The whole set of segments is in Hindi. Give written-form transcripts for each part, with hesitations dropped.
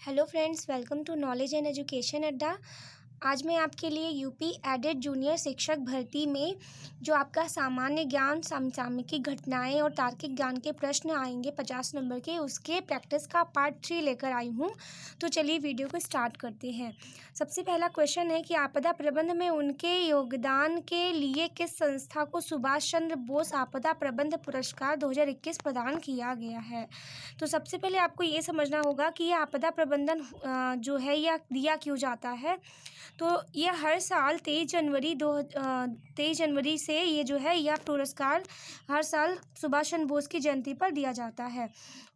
Hello friends, welcome to knowledge and education अड्डा। आज मैं आपके लिए यूपी एडेड जूनियर शिक्षक भर्ती में जो आपका सामान्य ज्ञान, समसामयिक घटनाएं और तार्किक ज्ञान के प्रश्न आएंगे 50 नंबर के, उसके प्रैक्टिस का पार्ट 3 लेकर आई हूं। तो चलिए वीडियो को स्टार्ट करते हैं। सबसे पहला क्वेश्चन है कि आपदा प्रबंध में उनके योगदान के लिए किस संस्था को सुभाष चंद्र बोस आपदा प्रबंध पुरस्कार 2021 प्रदान किया गया है। तो सबसे पहले आपको ये समझना होगा कि यह आपदा प्रबंधन जो है यह दिया क्यों जाता है। तो यह हर साल 23 जनवरी से ये जो है यह पुरस्कार हर साल सुभाष चंद्र बोस की जयंती पर दिया जाता है।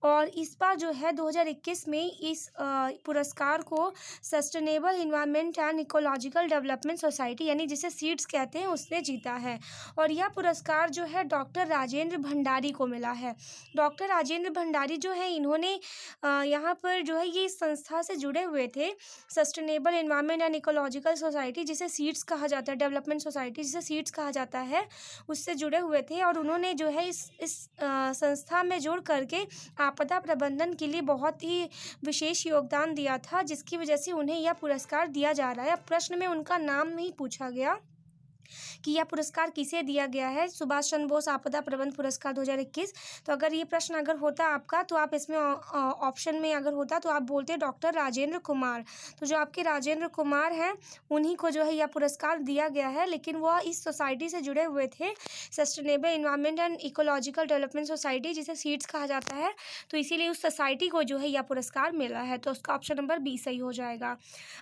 और इस बार जो है 2021 में इस पुरस्कार को sustainable environment and ecological development society यानी जिसे सीड्स कहते हैं उसने जीता है। और यह पुरस्कार जो है डॉक्टर राजेंद्र भंडारी को मिला है। डॉक्टर राजेंद्र भंडारी जो है इन्होंने यहाँ पर जो है ये इस संस्था से जुड़े हुए थे, sustainable environment and ecological society जिसे सीड्स कहा जाता है, डेवलपमेंट सोसाइटी जिसे सीड्स कहा जाता है, उससे जुड़े हुए थे। और उन्होंने जो है इस संस्था में जुड़ करके आपदा प्रबंधन के लिए बहुत ही विशेष योगदान दिया था, जिसकी वजह से उन्हें यह पुरस्कार दिया जा रहा है। अब प्रश्न में उनका नाम नहीं पूछा गया कि यह पुरस्कार किसे दिया गया है, सुभाष चंद्र बोस आपदा प्रबंध पुरस्कार 2021। तो अगर ये प्रश्न अगर होता आपका तो आप इसमें ऑप्शन में अगर होता तो आप बोलते डॉक्टर राजेंद्र कुमार। तो जो आपके राजेंद्र कुमार हैं उन्हीं को जो है यह पुरस्कार दिया गया है, लेकिन वह इस सोसाइटी से जुड़े हुए थे, sustainable environment and ecological development society जिसे सीड्स कहा जाता है। तो इसीलिए उस सोसाइटी को जो है यह पुरस्कार मिला है। तो उसका ऑप्शन नंबर बी सही हो जाएगा।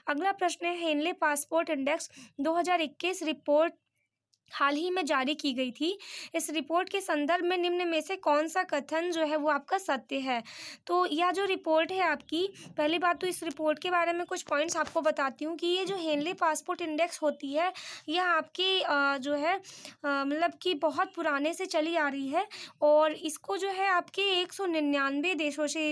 अगला प्रश्न है हेनले पासपोर्ट इंडेक्स 2021 रिपोर्ट हाल ही में जारी की गई थी। इस रिपोर्ट के संदर्भ में निम्न में से कौन सा कथन जो है वो आपका सत्य है। तो यह जो रिपोर्ट है आपकी, पहली बात तो इस रिपोर्ट के बारे में कुछ पॉइंट्स आपको बताती हूँ कि ये जो हेनले पासपोर्ट इंडेक्स होती है यह आपकी जो है मतलब कि बहुत पुराने से चली आ रही है। और इसको जो है आपके 199 देशों से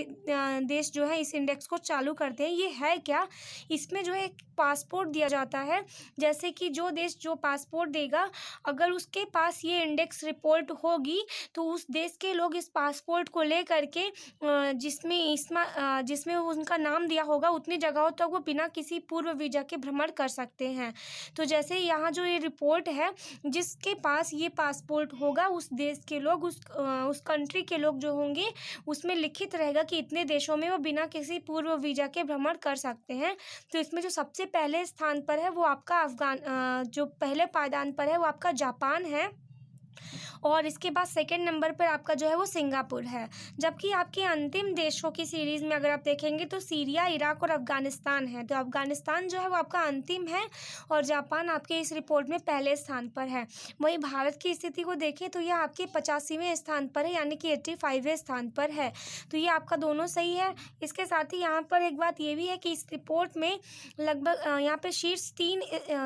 देश जो है इस इंडेक्स को चालू करते हैं। ये है क्या, इसमें जो है एक पासपोर्ट दिया जाता है, जैसे कि जो देश जो पासपोर्ट देगा अगर उसके पास ये इंडेक्स रिपोर्ट होगी तो उस देश के लोग इस पासपोर्ट को ले करके जिसमें उनका नाम दिया होगा उतनी जगहों तक वो बिना किसी पूर्व वीजा के भ्रमण कर सकते हैं। तो जैसे यहाँ जो ये रिपोर्ट है, जिसके पास ये पासपोर्ट होगा उस देश के लोग उस कंट्री के लोग जो होंगे उसमें लिखित रहेगा कि इतने देशों में वो बिना किसी पूर्व वीजा के भ्रमण कर सकते हैं। तो इसमें जो सबसे पहले स्थान पर है वो आपका जो पहले पायदान पर है वो आपका जापान है, और इसके बाद सेकंड नंबर पर आपका जो है वो सिंगापुर है। जबकि आपके अंतिम देशों की सीरीज़ में अगर आप देखेंगे तो सीरिया, इराक और अफगानिस्तान है। तो अफगानिस्तान जो है वो आपका अंतिम है और जापान आपके इस रिपोर्ट में पहले स्थान पर है। वहीं भारत की स्थिति को देखें तो यह आपके 85वें स्थान पर है, यानी कि 85वें स्थान पर है। तो ये आपका दोनों सही है। इसके साथ ही यहाँ पर एक बात ये भी है कि इस रिपोर्ट में लगभग यहाँ पर शीर्ष 3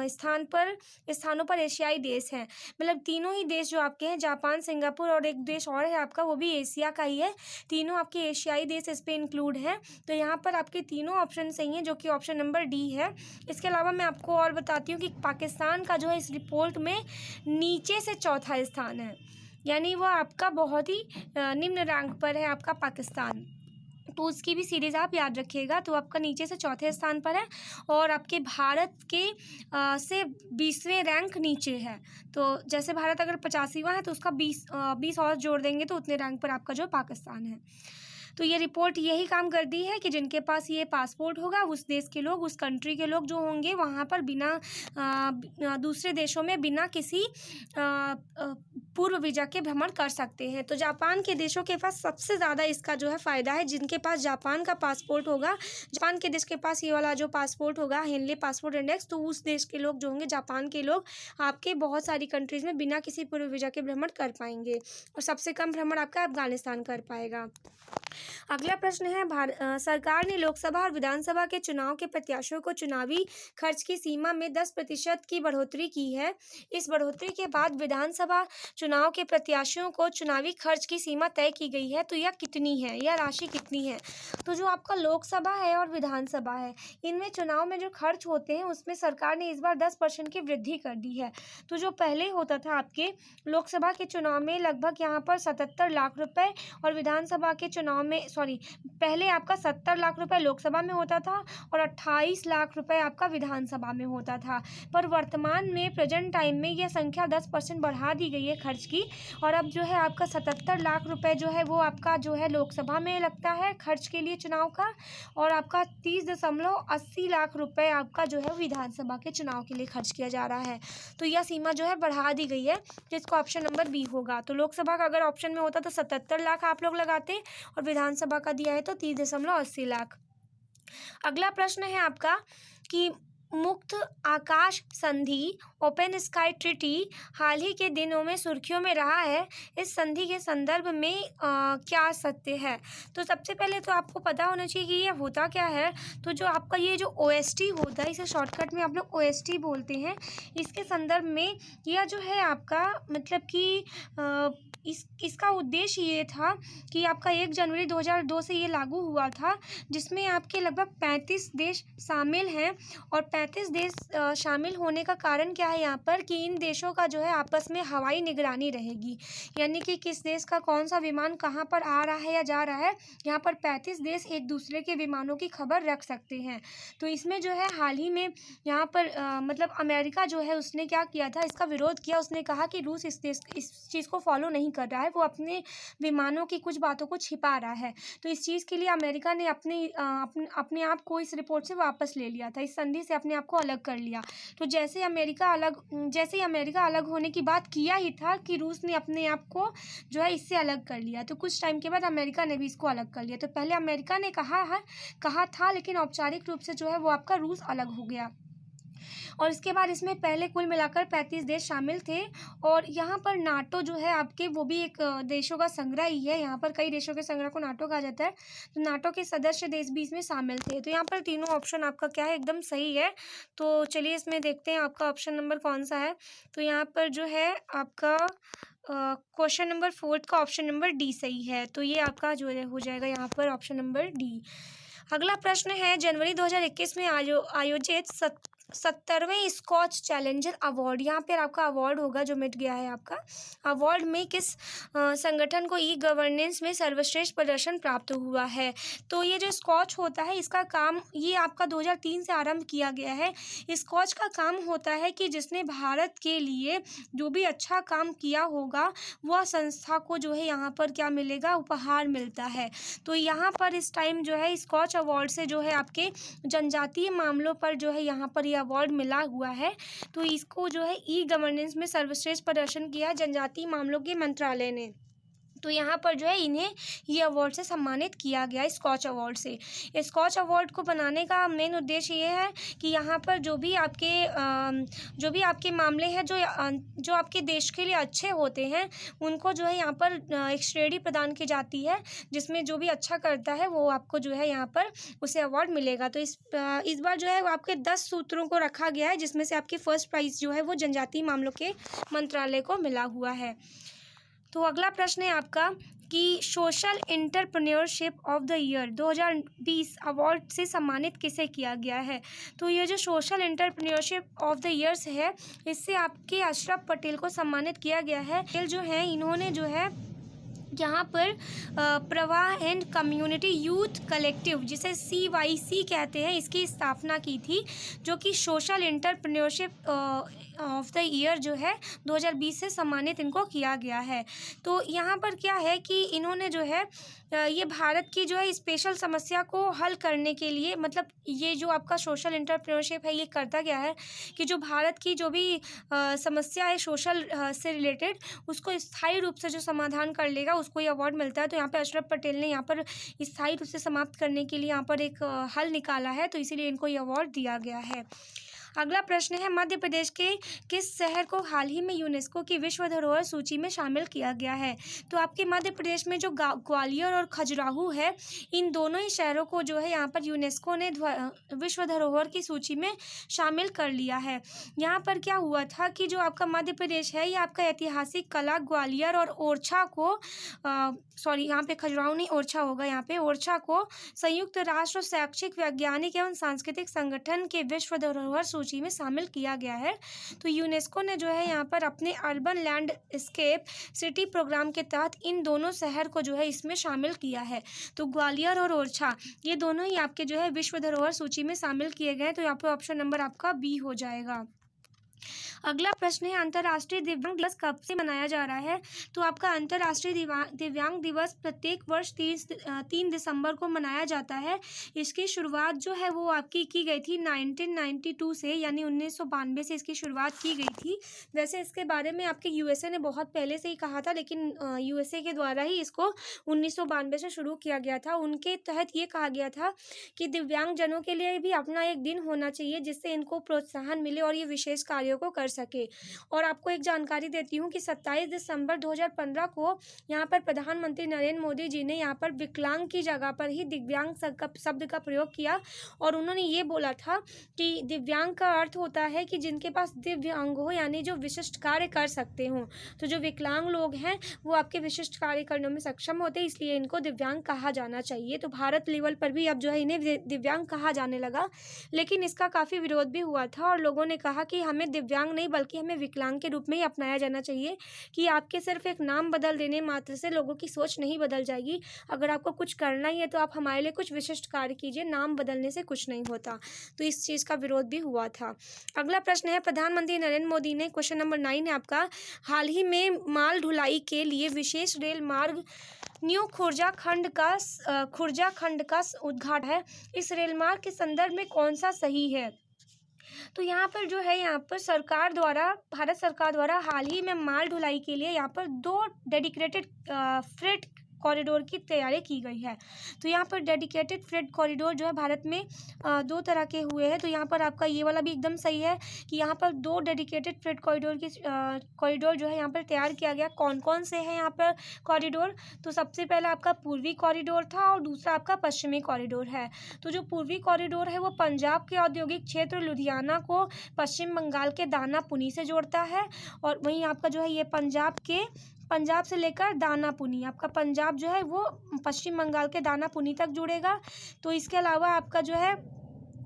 स्थानों पर एशियाई देश हैं। मतलब तीनों ही देश जो आपके हैं, जापान, सिंगापुर और एक देश और है आपका, वो भी एशिया का ही है। तीनों आपके एशियाई देश इस पे इंक्लूड हैं। तो यहाँ पर आपके तीनों ऑप्शन सही हैं, जो कि ऑप्शन नंबर डी है। इसके अलावा मैं आपको और बताती हूँ कि पाकिस्तान का जो है इस रिपोर्ट में नीचे से चौथा स्थान है, यानी वो आपका बहुत ही निम्न रैंक पर है आपका पाकिस्तान। तो उसकी भी सीरीज़ आप याद रखिएगा। तो आपका नीचे से चौथे स्थान पर है और आपके भारत के से 20वें रैंक नीचे है। तो जैसे भारत अगर 85वां है तो उसका 20 और जोड़ देंगे तो उतने रैंक पर आपका जो पाकिस्तान है। तो ये रिपोर्ट यही काम करती है कि जिनके पास ये पासपोर्ट होगा उस देश के लोग, उस कंट्री के लोग जो होंगे वहाँ पर बिना दूसरे देशों में बिना किसी पूर्व वीजा के भ्रमण कर सकते हैं। तो जापान के देशों के पास सबसे ज़्यादा इसका जो है फ़ायदा है। जिनके पास जापान का पासपोर्ट होगा, जापान के देश के पास ये वाला जो पासपोर्ट होगा हेनले पासपोर्ट इंडेक्स, तो उस देश के लोग जो होंगे, जापान के लोग आपके बहुत सारी कंट्रीज़ में बिना किसी पूर्व वीजा के भ्रमण कर पाएंगे। और सबसे कम भ्रमण आपका अफगानिस्तान कर पाएगा। अगला प्रश्न है सरकार ने लोकसभा और विधानसभा के चुनाव के प्रत्याशियों को चुनावी खर्च की सीमा में 10% की बढ़ोतरी की है। इस बढ़ोतरी के बाद विधानसभा चुनाव के प्रत्याशियों को चुनावी खर्च की सीमा तय की गई है। तो यह कितनी है, यह राशि कितनी है। तो जो आपका लोकसभा है और विधानसभा है, इनमें चुनाव में जो खर्च होते हैं उसमें सरकार ने इस बार 10% की वृद्धि कर दी है। तो जो पहले होता था आपके लोकसभा के चुनाव में लगभग यहाँ पर 77 लाख रुपए और विधानसभा के चुनाव में पहले आपका 70 लाख रुपए लोकसभा में होता था और 28 लाख रुपए आपका विधानसभा में होता था। पर वर्तमान में प्रेजेंट टाइम में यह संख्या 10% बढ़ा दी गई है खर्च की, और अब जो है आपका 77 लाख रुपए जो है वो आपका जो है लोकसभा में लगता है खर्च के लिए चुनाव का, और आपका 30.80 लाख रुपए आपका जो है विधानसभा के चुनाव के लिए खर्च किया जा रहा है। तो यह सीमा जो है बढ़ा दी गई है, जिसको ऑप्शन नंबर बी होगा। तो लोकसभा का अगर ऑप्शन में होता तो 77 लाख आप लोग लगाते, और विधानसभा का दिया है तो 30.80 लाख। अगला प्रश्न है आपका कि मुक्त आकाश संधि ओपन स्काई ट्रीटी हाल ही के दिनों में सुर्खियों में रहा है। इस संधि के संदर्भ में क्या सत्य है? तो सबसे पहले तो आपको पता होना चाहिए कि ये होता क्या है। तो जो आपका ये जो OST होता है, इसे शॉर्टकट में आप लोग OST बोलते हैं। इसके संदर्भ में यह जो है आपका मतलब कि इसका उद्देश्य ये था कि आपका 1 जनवरी 2002 से ये लागू हुआ था, जिसमें आपके लगभग 35 देश शामिल हैं। और 35 देश शामिल होने का कारण क्या है यहाँ पर कि इन देशों का जो है आपस में हवाई निगरानी रहेगी, यानी कि किस देश का कौन सा विमान कहाँ पर आ रहा है या जा रहा है, यहाँ पर 35 देश एक दूसरे के विमानों की खबर रख सकते हैं। तो इसमें जो है हाल ही में यहाँ पर मतलब अमेरिका जो है उसने क्या किया था, इसका विरोध किया। उसने कहा कि रूस इस चीज़ को फॉलो नहीं कर रहा है, वो अपने विमानों की कुछ बातों को छिपा रहा है। तो इस चीज़ के लिए अमेरिका ने अपने आप को इस रिपोर्ट से वापस ले लिया था, इस संधि से अपने आप को अलग कर लिया। तो जैसे ही अमेरिका अलग होने की बात किया ही था कि रूस ने अपने आप को जो है इससे अलग कर लिया। तो कुछ टाइम के बाद अमेरिका ने भी इसको अलग कर लिया। तो पहले अमेरिका ने कहा था, लेकिन औपचारिक रूप से जो है वो आपका रूस अलग हो गया। और इसके बाद इसमें पहले कुल मिलाकर 35 देश शामिल थे। और यहाँ पर नाटो जो है आपके वो भी एक देशों का संग्रह ही है। यहाँ पर कई देशों के संग्रह को नाटो कहा जाता है। तो नाटो के सदस्य देश भी इसमें शामिल थे। तो यहाँ पर तीनों ऑप्शन आपका क्या है, एकदम सही है। तो चलिए इसमें देखते हैं आपका ऑप्शन नंबर कौन सा है। तो यहाँ पर जो है आपका क्वेश्चन नंबर 4 का ऑप्शन नंबर डी सही है। तो ये आपका जो है हो जाएगा यहाँ पर ऑप्शन नंबर डी। अगला प्रश्न है, जनवरी 2021 में आयोजित 70वें स्कॉच चैलेंजर अवार्ड, यहाँ पर आपका अवार्ड होगा जो मिट गया है आपका अवार्ड में किस संगठन को ई गवर्नेंस में सर्वश्रेष्ठ प्रदर्शन प्राप्त हुआ है। तो ये जो स्कॉच होता है इसका काम ये आपका 2003 से आरंभ किया गया है। स्कॉच का काम होता है कि जिसने भारत के लिए जो भी अच्छा काम किया होगा वह संस्था को जो है यहाँ पर क्या मिलेगा, उपहार मिलता है। तो यहाँ पर इस टाइम जो है स्कॉच अवार्ड से जो है आपके जनजातीय मामलों पर जो है यहाँ पर अवार्ड मिला हुआ है। तो इसको जो है ई गवर्नेंस में सर्वश्रेष्ठ प्रदर्शन किया जनजातीय मामलों के मंत्रालय ने। तो यहाँ पर जो है इन्हें ये अवार्ड से सम्मानित किया गया, स्कॉच अवार्ड से। स्कॉच अवार्ड को बनाने का मेन उद्देश्य ये है कि यहाँ पर जो भी आपके मामले हैं जो आपके देश के लिए अच्छे होते हैं उनको जो है यहाँ पर एक श्रेणी प्रदान की जाती है, जिसमें जो भी अच्छा करता है वो आपको जो है यहाँ पर उसे अवार्ड मिलेगा। तो इस बार जो है वो आपके 10 सूत्रों को रखा गया है, जिसमें से आपके फर्स्ट प्राइज़ जो है वो जनजातीय मामलों के मंत्रालय को मिला हुआ है। तो अगला प्रश्न है आपका कि social entrepreneurship of the year 2020 award से सम्मानित किसे किया गया है। तो ये जो social entrepreneurship of the years है इससे आपके अशरफ पटेल को सम्मानित किया गया है। पटेल जो है इन्होंने जो है यहाँ पर प्रवाह एंड कम्युनिटी यूथ कलेक्टिव, जिसे CYC कहते हैं, इसकी स्थापना की थी, जो कि social entrepreneurship of the year जो है 2020 से सम्मानित इनको किया गया है। तो यहाँ पर क्या है कि इन्होंने जो है ये भारत की जो है स्पेशल समस्या को हल करने के लिए, मतलब ये जो आपका सोशल एंटरप्रेन्योरशिप है ये करता क्या है कि जो भारत की जो भी समस्या है सोशल से रिलेटेड उसको स्थायी रूप से जो समाधान कर लेगा उसको ये अवार्ड मिलता है। तो यहाँ पे अशरफ पटेल ने यहाँ पर स्थायी रूप से समाप्त करने के लिए यहाँ पर एक हल निकाला है, तो इसीलिए इनको ये अवार्ड दिया गया है। अगला प्रश्न है, मध्य प्रदेश के किस शहर को हाल ही में यूनेस्को की विश्व धरोहर सूची में शामिल किया गया है। तो आपके मध्य प्रदेश में जो ग्वालियर और खजुराहो है, इन दोनों ही शहरों को जो है यहाँ पर यूनेस्को ने विश्व धरोहर की सूची में शामिल कर लिया है। यहाँ पर क्या हुआ था कि जो आपका मध्य प्रदेश है ये आपका ऐतिहासिक कला ग्वालियर और ओरछा को यहाँ पे खजुराहो नहीं ओरछा होगा, यहाँ पे ओरछा को संयुक्त राष्ट्र शैक्षिक वैज्ञानिक एवं सांस्कृतिक संगठन के विश्व धरोहर सूची में शामिल किया गया है। तो यूनेस्को ने जो है यहाँ पर अपने अर्बन लैंडस्केप सिटी प्रोग्राम के तहत इन दोनों शहर को जो है इसमें शामिल किया है। तो ग्वालियर और ओरछा ये दोनों ही आपके जो है विश्व धरोहर सूची में शामिल किए गए हैं। तो यहाँ पर ऑप्शन नंबर आपका बी हो जाएगा। अगला प्रश्न है, अंतर्राष्ट्रीय दिव्यांग दिवस कब से मनाया जा रहा है? तो आपका अंतर्राष्ट्रीय दिव्यांग दिवस प्रत्येक वर्ष 3 दिसंबर को मनाया जाता है। इसकी शुरुआत जो है वो आपकी की गई थी 1992 से, यानी 1992 से इसकी शुरुआत की गई थी। वैसे इसके बारे में आपके यूएसए ने बहुत पहले से ही कहा था, लेकिन यूएसए के द्वारा ही इसको 1992 से शुरू किया गया था। उनके तहत ये कहा गया था कि दिव्यांगजनों के लिए भी अपना एक दिन होना चाहिए जिससे इनको प्रोत्साहन मिले और ये विशेष कार्यों को कर सके। और आपको एक जानकारी देती हूँ कि 27 दिसंबर 2015 को यहाँ पर प्रधानमंत्री नरेंद्र मोदी जी ने यहाँ पर विकलांग की जगह पर ही दिव्यांग शब्द का प्रयोग किया और उन्होंने ये बोला था कि दिव्यांग का अर्थ होता है कि जिनके पास दिव्य अंग हो, यानी जो विशिष्ट कार्य कर सकते हों। तो जो विकलांग लोग हैं वो आपके विशिष्ट कार्य करने में सक्षम होते हैं, इसलिए इनको दिव्यांग कहा जाना चाहिए। तो भारत लेवल पर भी अब जो है इन्हें दिव्यांग कहा जाने लगा, लेकिन इसका काफ़ी विरोध भी हुआ था और लोगों ने कहा कि हमें दिव्यांग नहीं बल्कि हमें विकलांग के रूप में ही अपनाया जाना चाहिए, कि आपके सिर्फ एक नाम बदल देने मात्र से लोगों की सोच नहीं बदल जाएगी। अगर आपको कुछ करना ही है तो आप हमारे लिए कुछ विशिष्ट कार्य कीजिए, नाम बदलने से कुछ नहीं होता। तो इस चीज़ का विरोध भी हुआ था। अगला प्रश्न है, प्रधानमंत्री नरेंद्र मोदी ने, क्वेश्चन नंबर 9 है आपका, हाल ही में माल ढुलाई के लिए विशेष रेल मार्ग न्यू खुर्जा खंड का उद्घाटन है। इस रेल मार्ग के संदर्भ में कौन सा सही है? तो यहाँ पर जो है यहाँ पर भारत सरकार द्वारा हाल ही में माल ढुलाई के लिए यहाँ पर 2 डेडिकेटेड फ्रेट कॉरिडोर की तैयारी की गई है। तो यहाँ पर डेडिकेटेड फ्रेट कॉरिडोर जो है भारत में 2 तरह के हुए हैं। तो यहाँ पर आपका ये वाला भी एकदम सही है कि यहाँ पर 2 डेडिकेटेड फ्रेट कॉरिडोर जो है यहाँ पर तैयार किया गया। कौन कौन से हैं यहाँ पर कॉरिडोर? तो सबसे पहला आपका पूर्वी कॉरिडोर था और दूसरा आपका पश्चिमी कॉरिडोर है। तो जो पूर्वी कॉरिडोर है वो पंजाब के औद्योगिक क्षेत्र लुधियाना को पश्चिम बंगाल के दानापुनी से जोड़ता है, और वहीं आपका जो है ये पंजाब से लेकर दानापुनी, आपका पंजाब जो है वो पश्चिम बंगाल के दानापुनी तक जुड़ेगा। तो इसके अलावा आपका जो है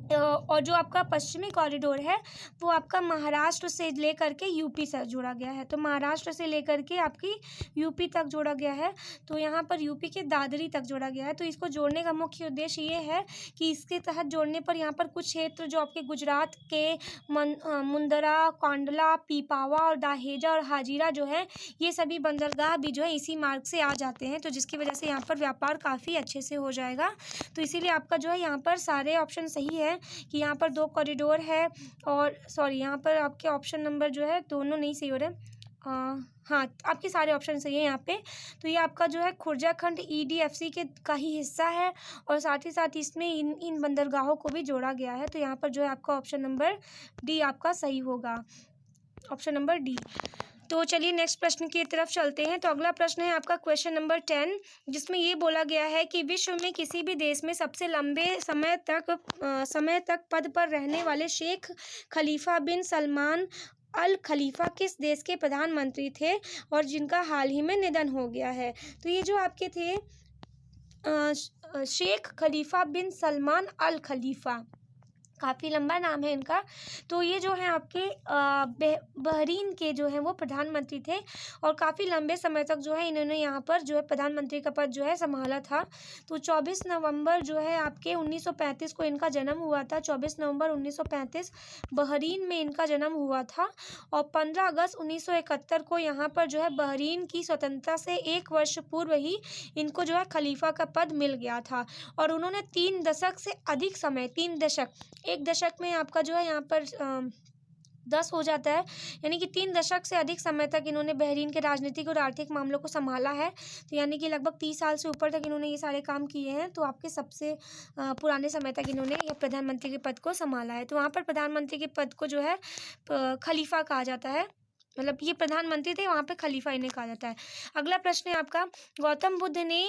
और जो आपका पश्चिमी कॉरिडोर है वो आपका महाराष्ट्र से लेकर के यूपी से जोड़ा गया है। तो महाराष्ट्र से लेकर के आपकी यूपी तक जोड़ा गया है। तो यहाँ पर यूपी के दादरी तक जोड़ा गया है। तो इसको जोड़ने का मुख्य उद्देश्य ये है कि इसके तहत जोड़ने पर यहाँ पर कुछ क्षेत्र जो आपके गुजरात के मुंदरा, कांडला, पीपावा और दहेजा और हाजीरा जो है, ये सभी बंदरगाह भी जो है इसी मार्ग से आ जाते हैं। तो जिसकी वजह से यहाँ पर व्यापार काफ़ी अच्छे से हो जाएगा। तो इसीलिए आपका जो है यहाँ पर सारे ऑप्शन सही है कि यहाँ पर 2 कॉरिडोर है, और सॉरी यहाँ पर आपके ऑप्शन नंबर जो है दोनों नहीं सही हो रहे। हाँ, आपके सारे ऑप्शन सही है यहाँ पे। तो ये आपका जो है खुर्जा खंड EDFC का ही हिस्सा है और साथ ही साथ इसमें इन बंदरगाहों को भी जोड़ा गया है। तो यहाँ पर जो है आपका ऑप्शन नंबर डी आपका सही होगा, ऑप्शन नंबर डी। तो चलिए नेक्स्ट प्रश्न की तरफ चलते हैं। तो अगला प्रश्न है आपका क्वेश्चन नंबर 10, जिसमें ये बोला गया है कि विश्व में किसी भी देश में सबसे लंबे समय तक पद पर रहने वाले शेख खलीफा बिन सलमान अल खलीफा किस देश के प्रधानमंत्री थे और जिनका हाल ही में निधन हो गया है? तो ये जो आपके थे शेख खलीफा बिन सलमान अल खलीफा, काफ़ी लंबा नाम है इनका। तो ये जो है आपके बहरीन के जो है वो प्रधानमंत्री थे और काफ़ी लंबे समय तक जो है इन्होंने यहाँ पर जो है प्रधानमंत्री का पद जो है संभाला था। तो 24 नवंबर जो है आपके 1935 को इनका जन्म हुआ था। 24 नवंबर 1935 बहरीन में इनका जन्म हुआ था और 15 अगस्त 1971 को यहाँ पर जो है बहरीन की स्वतंत्रता से 1 वर्ष पूर्व ही इनको जो है खलीफा का पद मिल गया था। और उन्होंने 3 दशक से अधिक समय, 3 दशक, 1 दशक में आपका जो है यहाँ पर 10 हो जाता है, यानी कि 3 दशक से अधिक समय तक इन्होंने बहरीन के राजनीतिक और आर्थिक मामलों को संभाला है। तो यानी कि लगभग 30 साल से ऊपर तक इन्होंने ये सारे काम किए हैं। तो आपके सबसे पुराने समय तक इन्होंने ये प्रधानमंत्री के पद को संभाला है। तो वहाँ पर प्रधानमंत्री के पद को जो है खलीफा कहा जाता है, मतलब ये प्रधानमंत्री थे, वहाँ पे खलीफा इन्हें कहा जाता है। अगला प्रश्न है आपका, गौतम बुद्ध ने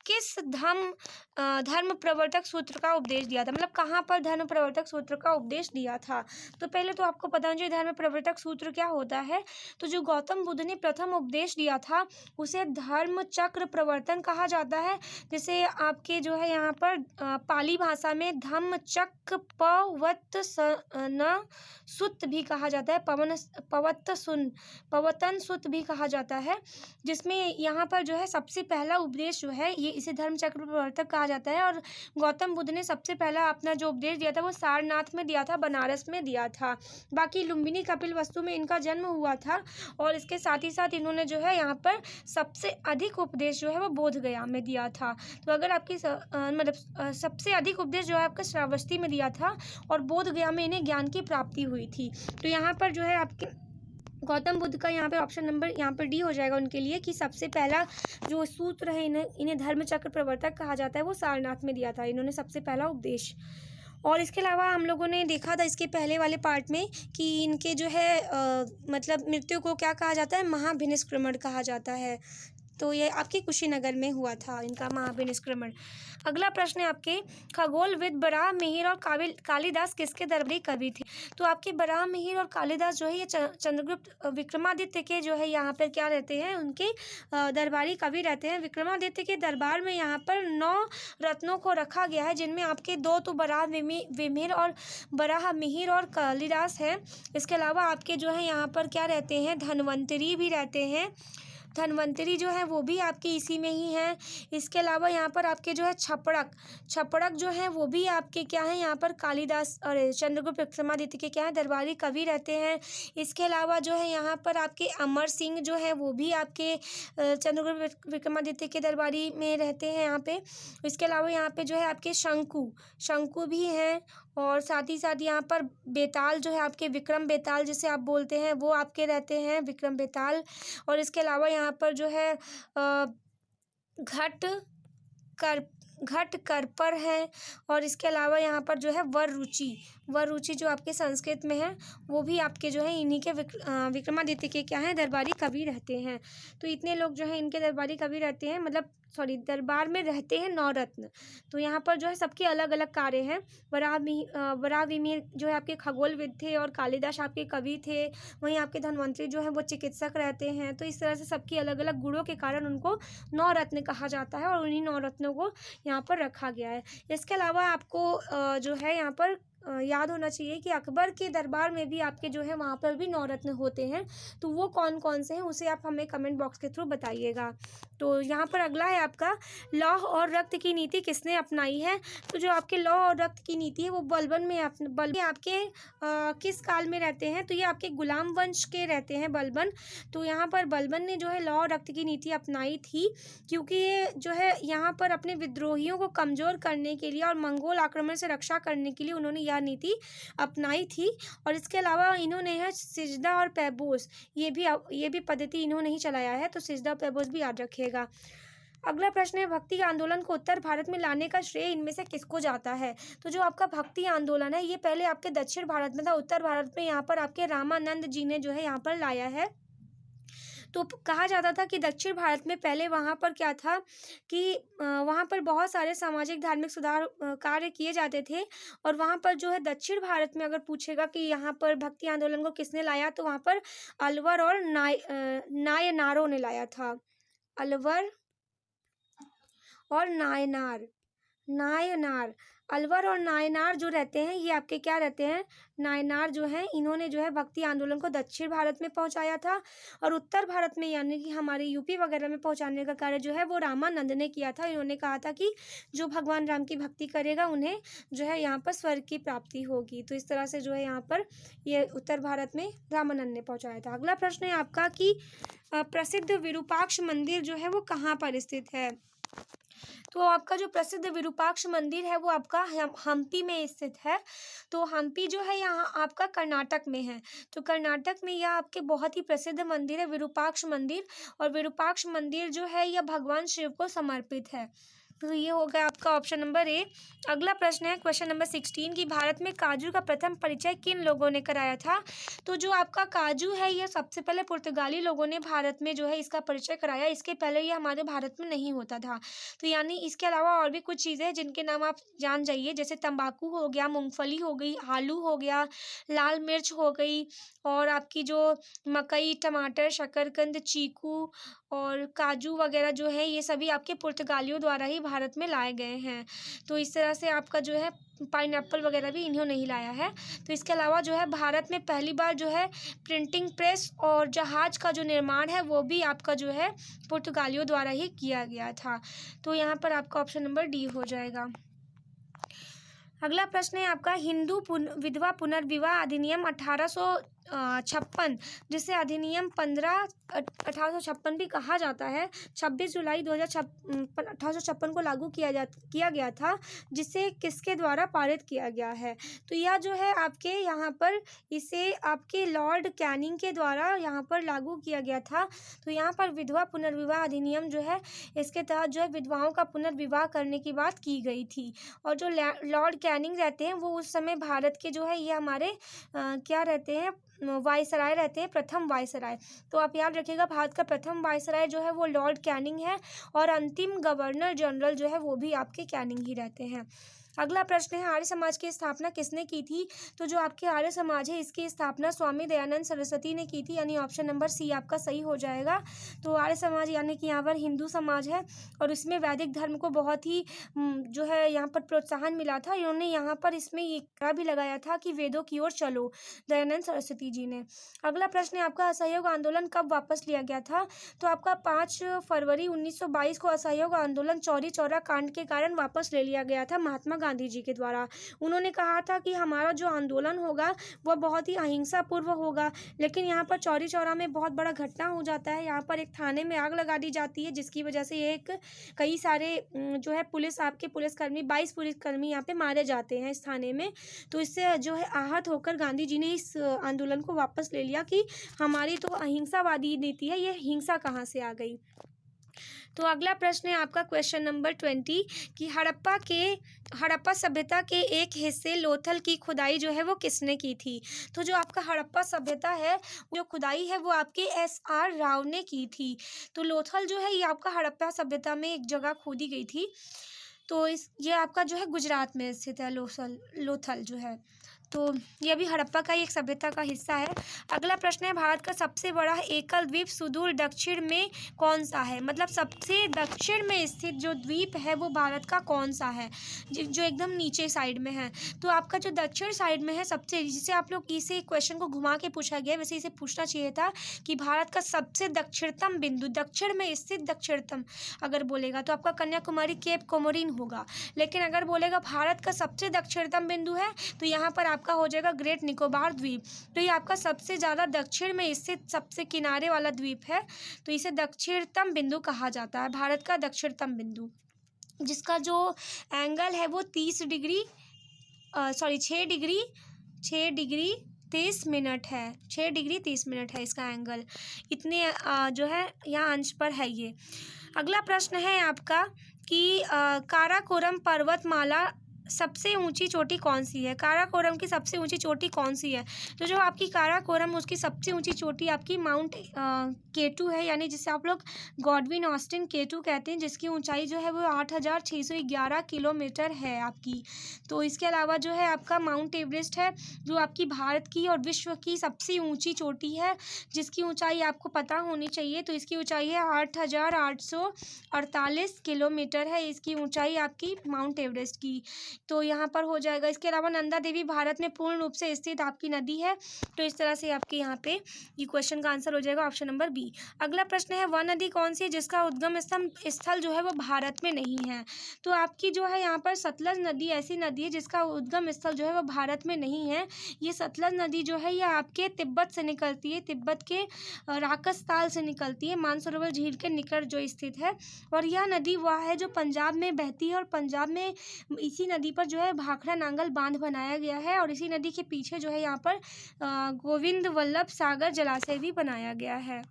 किस धर्म प्रवर्तक सूत्र का उपदेश दिया था, मतलब कहाँ पर धर्म प्रवर्तक सूत्र का उपदेश दिया था। तो पहले तो आपको पता होना चाहिए धर्म प्रवर्तक सूत्र क्या होता है। तो जो गौतम बुद्ध ने प्रथम उपदेश दिया था उसे धर्म चक्र प्रवर्तन कहा जाता है। जैसे आपके जो है यहाँ पर पाली भाषा में धम्म चक्र पवत्तन सुत्त भी कहा जाता है, पवतन सुत्त भी कहा जाता है, जिसमें यहाँ पर जो है सबसे पहला उपदेश जो है ये इसे धर्म चक्र प्रवर्तक कहा जाता है। और गौतम बुद्ध ने सबसे पहला अपना जो उपदेश दिया था वो सारनाथ में दिया था, बनारस में दिया था। बाकी लुम्बिनी कपिलवस्तु में इनका जन्म हुआ था। और इसके साथ ही साथ इन्होंने जो है यहाँ पर सबसे अधिक उपदेश जो है वो बोधगया में दिया था। तो अगर आपकी मतलब सबसे अधिक उपदेश जो है आपका श्रावस्ती में दिया था और बोधगया में इन्हें ज्ञान की प्राप्ति हुई थी। तो यहाँ पर जो है आपके गौतम बुद्ध का यहाँ पे ऑप्शन नंबर यहाँ पर डी हो जाएगा उनके लिए कि सबसे पहला जो सूत्र है इन्हें धर्म चक्र प्रवर्तक कहा जाता है वो सारनाथ में दिया था इन्होंने सबसे पहला उपदेश। और इसके अलावा हम लोगों ने देखा था इसके पहले वाले पार्ट में कि इनके जो है मतलब मृत्यु को क्या कहा जाता है, महाभिनिष्क्रमण कहा जाता है। तो ये आपके कुशीनगर में हुआ था इनका महाभिनिष्क्रमण। अगला प्रश्न है आपके खगोलविद बराह मिहिर और कालिदास किसके दरबारी कवि थे। तो आपके बराह मिहिर और कालिदास जो है ये चंद्रगुप्त विक्रमादित्य के जो है यहाँ पर क्या रहते हैं, उनके दरबारी कवि रहते हैं। विक्रमादित्य के दरबार में यहाँ पर 9 रत्नों को रखा गया है, जिनमें आपके 2 तो बराह मिहिर और बराह मिहिर और कालिदास है। इसके अलावा आपके जो है यहाँ पर क्या रहते हैं, धन्वंतरी भी रहते हैं। धन्वंतरी जो है वो भी आपके इसी में ही है। इसके अलावा यहाँ पर आपके जो है छपड़क जो है वो भी आपके क्या है, यहाँ पर कालिदास और चंद्रगुप्त विक्रमादित्य के क्या है, दरबारी कवि रहते हैं। इसके अलावा जो है यहाँ पर आपके अमर सिंह जो है वो भी आपके चंद्रगुप्त विक्रमादित्य के दरबारी में रहते हैं यहाँ पे। इसके अलावा यहाँ पे जो है आपके शंकु भी हैं। और साथ ही साथ यहाँ पर बेताल जो है आपके विक्रम बेताल जिसे आप बोलते हैं वो आपके रहते हैं, विक्रम बेताल। और इसके अलावा यहाँ पर जो है घट करपर है। और इसके अलावा यहाँ पर जो है वर रुचि जो आपके संस्कृत में है वो भी आपके जो है इन्हीं के विक्रमादित्य के क्या है, दरबारी कवि रहते हैं। तो इतने लोग जो है इनके दरबारी कवि रहते हैं, मतलब दरबार में रहते हैं 9 रत्न। तो यहाँ पर जो है सबके अलग अलग कार्य हैं। वराह मिहिर जो है आपके खगोलविद थे और कालिदास आपके कवि थे। वहीं आपके धन्वंतरी जो है वो चिकित्सक रहते हैं। तो इस तरह से सबकी अलग अलग गुणों के कारण उनको 9 रत्न कहा जाता है और उन्हीं 9 रत्नों को यहाँ पर रखा गया है। इसके अलावा आपको जो है यहाँ पर याद होना चाहिए कि अकबर के दरबार में भी आपके जो है वहाँ पर भी 9 रत्न होते हैं। तो वो कौन कौन से हैं उसे आप हमें कमेंट बॉक्स के थ्रू बताइएगा। तो यहाँ पर अगला है आपका लौह और रक्त की नीति किसने अपनाई है। तो जो आपके लौह और रक्त की नीति है वो बलबन में आपके किस काल में रहते हैं। तो ये आपके गुलाम वंश के रहते हैं बलबन। तो यहाँ पर बलबन ने जो है लौह और रक्त की नीति अपनाई थी, क्योंकि ये जो है यहाँ पर अपने विद्रोहियों को कमज़ोर करने के लिए और मंगोल आक्रमण से रक्षा करने के लिए उन्होंने यह नीति अपनाई थी। और इसके अलावा इन्होंने है सिजदा और पैबोस ये भी पद्धति इन्होंने ही चलाया है। तो सिजदा और पैबोस भी याद रखिएगा। अगला प्रश्न है भक्ति आंदोलन को उत्तर भारत में लाने का श्रेय इनमें से किसको जाता है। तो जो आपका भक्ति आंदोलन है ये पहले आपके दक्षिण भारत में था, उत्तर भारत में यहाँ पर आपके रामानंद जी ने जो है यहाँ पर लाया है। तो कहा जाता था कि दक्षिण भारत में पहले वहाँ पर क्या था कि वहाँ पर बहुत सारे सामाजिक धार्मिक सुधार कार्य किए जाते थे। और वहाँ पर जो है दक्षिण भारत में अगर पूछेगा कि यहाँ पर भक्ति आंदोलन को किसने लाया, तो वहाँ पर अलवर और नायनारों ने लाया था। अलवर और नायनार अलवर और नायनार जो रहते हैं ये आपके क्या रहते हैं, नायनार जो हैं इन्होंने जो है भक्ति आंदोलन को दक्षिण भारत में पहुंचाया था। और उत्तर भारत में यानी कि हमारे यूपी वगैरह में पहुंचाने का कार्य जो है वो रामानंद ने किया था। इन्होंने कहा था कि जो भगवान राम की भक्ति करेगा उन्हें जो है यहाँ पर स्वर्ग की प्राप्ति होगी। तो इस तरह से जो है यहाँ पर ये उत्तर भारत में रामानंद ने पहुँचाया था। अगला प्रश्न है आपका कि प्रसिद्ध विरूपाक्ष मंदिर जो है वो कहाँ पर स्थित है। तो आपका जो प्रसिद्ध विरूपाक्ष मंदिर है वो आपका हम्पी में स्थित है। तो हम्पी जो है यहाँ आपका कर्नाटक में है। तो कर्नाटक में यह आपके बहुत ही प्रसिद्ध मंदिर है विरूपाक्ष मंदिर। और विरूपाक्ष मंदिर जो है यह भगवान शिव को समर्पित है। तो ये हो गया आपका ऑप्शन नंबर ए। अगला प्रश्न है क्वेश्चन नंबर 16 कि भारत में काजू का प्रथम परिचय किन लोगों ने कराया था। तो जो आपका काजू है ये सबसे पहले पुर्तगाली लोगों ने भारत में जो है इसका परिचय कराया। इसके पहले ये हमारे भारत में नहीं होता था। तो यानी इसके अलावा और भी कुछ चीज़ें हैं जिनके नाम आप जान जाइए, जैसे तंबाकू हो गया, मूंगफली हो गई, आलू हो गया, लाल मिर्च हो गई, और आपकी जो मकई, टमाटर, शकरकंद, चीकू और काजू वगैरह जो है ये सभी आपके पुर्तगालियों द्वारा ही भारत में लाए गए हैं। तो इस तरह से आपका जो है पाइनएप्पल वगैरह भी इन्होंने ही लाया है। तो इसके अलावा जो है भारत में पहली बार जो है प्रिंटिंग प्रेस और जहाज का जो निर्माण है वो भी आपका जो है पुर्तगालियों द्वारा ही किया गया था। तो यहाँ पर आपका ऑप्शन नंबर डी हो जाएगा। अगला प्रश्न है आपका हिंदू विधवा पुनर्विवाह अधिनियम 1856, जिसे अधिनियम 1856 भी कहा जाता है, 26 जुलाई 1856 को लागू किया गया था, जिसे किसके द्वारा पारित किया गया है। तो यह जो है आपके यहाँ पर इसे आपके लॉर्ड कैनिंग के द्वारा यहाँ पर लागू किया गया था। तो यहाँ पर विधवा पुनर्विवाह अधिनियम जो है इसके तहत जो है विधवाओं का पुनर्विवाह करने की बात की गई थी। और जो लॉर्ड कैनिंग रहते हैं वो उस समय भारत के जो है ये हमारे क्या रहते हैं, वायसराय रहते हैं, प्रथम वायसराय। तो आप याद रखिएगा भारत का प्रथम वायसराय जो है वो लॉर्ड कैनिंग है, और अंतिम गवर्नर जनरल जो है वो भी आपके कैनिंग ही रहते हैं। अगला प्रश्न है आर्य समाज की स्थापना किसने की थी। तो जो आपके आर्य समाज है इसकी स्थापना स्वामी दयानंद सरस्वती ने की थी, यानी ऑप्शन नंबर सी आपका सही हो जाएगा। तो आर्य समाज यानी कि यहाँ पर हिंदू समाज है, और इसमें वैदिक धर्म को बहुत ही जो है यहाँ पर प्रोत्साहन मिला था। इन्होंने यहाँ पर इसमें ये नारा भी लगाया था कि वेदों की ओर चलो, दयानंद सरस्वती जी ने। अगला प्रश्न है आपका असहयोग आंदोलन कब वापस लिया गया था। तो आपका 5 फरवरी 1922 को असहयोग आंदोलन चौरी चौरा कांड के कारण वापस ले लिया गया था महात्मा गांधी जी के द्वारा। उन्होंने कहा था कि हमारा जो आंदोलन होगा वह बहुत ही अहिंसा पूर्व होगा, लेकिन यहाँ पर चौरी चौरा में बहुत बड़ा घटना हो जाता है। यहाँ पर एक थाने में आग लगा दी जाती है, जिसकी वजह से एक कई सारे जो है पुलिसकर्मी 22 पुलिसकर्मी यहाँ पे मारे जाते हैं इस थाने में। तो इससे जो है आहत होकर गांधी जी ने इस आंदोलन को वापस ले लिया कि हमारी तो अहिंसावादी नीति है, ये हिंसा कहाँ से आ गई। तो अगला प्रश्न है आपका क्वेश्चन नंबर 20 कि हड़प्पा सभ्यता के एक हिस्से लोथल की खुदाई जो है वो किसने की थी। तो जो आपका हड़प्पा सभ्यता है जो खुदाई है वो आपके SR राव ने की थी। तो लोथल जो है ये आपका हड़प्पा सभ्यता में एक जगह खोदी गई थी। तो ये आपका जो है गुजरात में स्थित है लोथल जो है। तो ये भी हड़प्पा का ही एक सभ्यता का हिस्सा है। अगला प्रश्न है भारत का सबसे बड़ा एकल द्वीप सुदूर दक्षिण में कौन सा है। मतलब सबसे दक्षिण में स्थित जो द्वीप है वो भारत का कौन सा है, जो एकदम नीचे साइड में है। तो आपका जो दक्षिण साइड में है सबसे, जिसे आप लोग इसे क्वेश्चन को घुमा के पूछा गया, वैसे इसे पूछना चाहिए था कि भारत का सबसे दक्षिणतम बिंदु, दक्षिण में स्थित दक्षिणतम अगर बोलेगा तो आपका कन्याकुमारी केप कोमोरिन होगा। लेकिन अगर बोलेगा भारत का सबसे दक्षिणतम बिंदु है तो यहाँ पर आपका हो जाएगा ग्रेट निकोबार द्वीप। तो ये आपका सबसे ज़्यादा दक्षिण में स्थित सबसे किनारे वाला द्वीप है, तो इसे दक्षिणतम बिंदु कहा जाता है, भारत का दक्षिणतम बिंदु, जिसका जो एंगल है वो 6 डिग्री 30 मिनट है। 6 डिग्री 30 मिनट है इसका एंगल, इतने जो है यहाँ अंश पर है ये। अगला प्रश्न है आपका कि काराकोरम पर्वतमाला सबसे ऊंची चोटी कौन सी है। काराकोरम की सबसे ऊंची चोटी कौन सी है। तो जो आपकी काराकोरम उसकी सबसे ऊंची चोटी आपकी माउंट K2 है, यानी जिसे आप लोग गॉडविन ऑस्टिन K2 कहते हैं, जिसकी ऊंचाई जो है वो 8611 किलोमीटर है आपकी। तो इसके अलावा जो है आपका माउंट एवरेस्ट है, जो आपकी भारत की और विश्व की सबसे ऊंची चोटी है, जिसकी ऊंचाई आपको पता होनी चाहिए। तो इसकी ऊंचाई है 8848 किलोमीटर है, इसकी ऊंचाई आपकी माउंट एवरेस्ट की। तो यहाँ पर हो जाएगा। इसके अलावा नंदा देवी भारत में पूर्ण रूप से स्थित आपकी नदी है। तो इस तरह से आपके यहाँ पे ये क्वेश्चन का आंसर हो जाएगा ऑप्शन नंबर बी। अगला प्रश्न है वह नदी कौन सी है जिसका उद्गम स्थल जो है वो भारत में नहीं है। तो आपकी जो है यहाँ पर सतलज नदी ऐसी नदी है जिसका उद्गम स्थल जो है वो भारत में नहीं है। ये सतलज नदी जो है ये आपके तिब्बत से निकलती है, तिब्बत के राकसताल से निकलती है, मानसरोवर झील के निकट जो स्थित है। और यह नदी वह है जो पंजाब में बहती है, और पंजाब में इसी नदी पर जो है भाखड़ा नांगल बांध बनाया गया है, और इसी नदी के पीछे जो है यहाँ पर गोविंद वल्लभ सागर जलाशय भी बनाया गया है।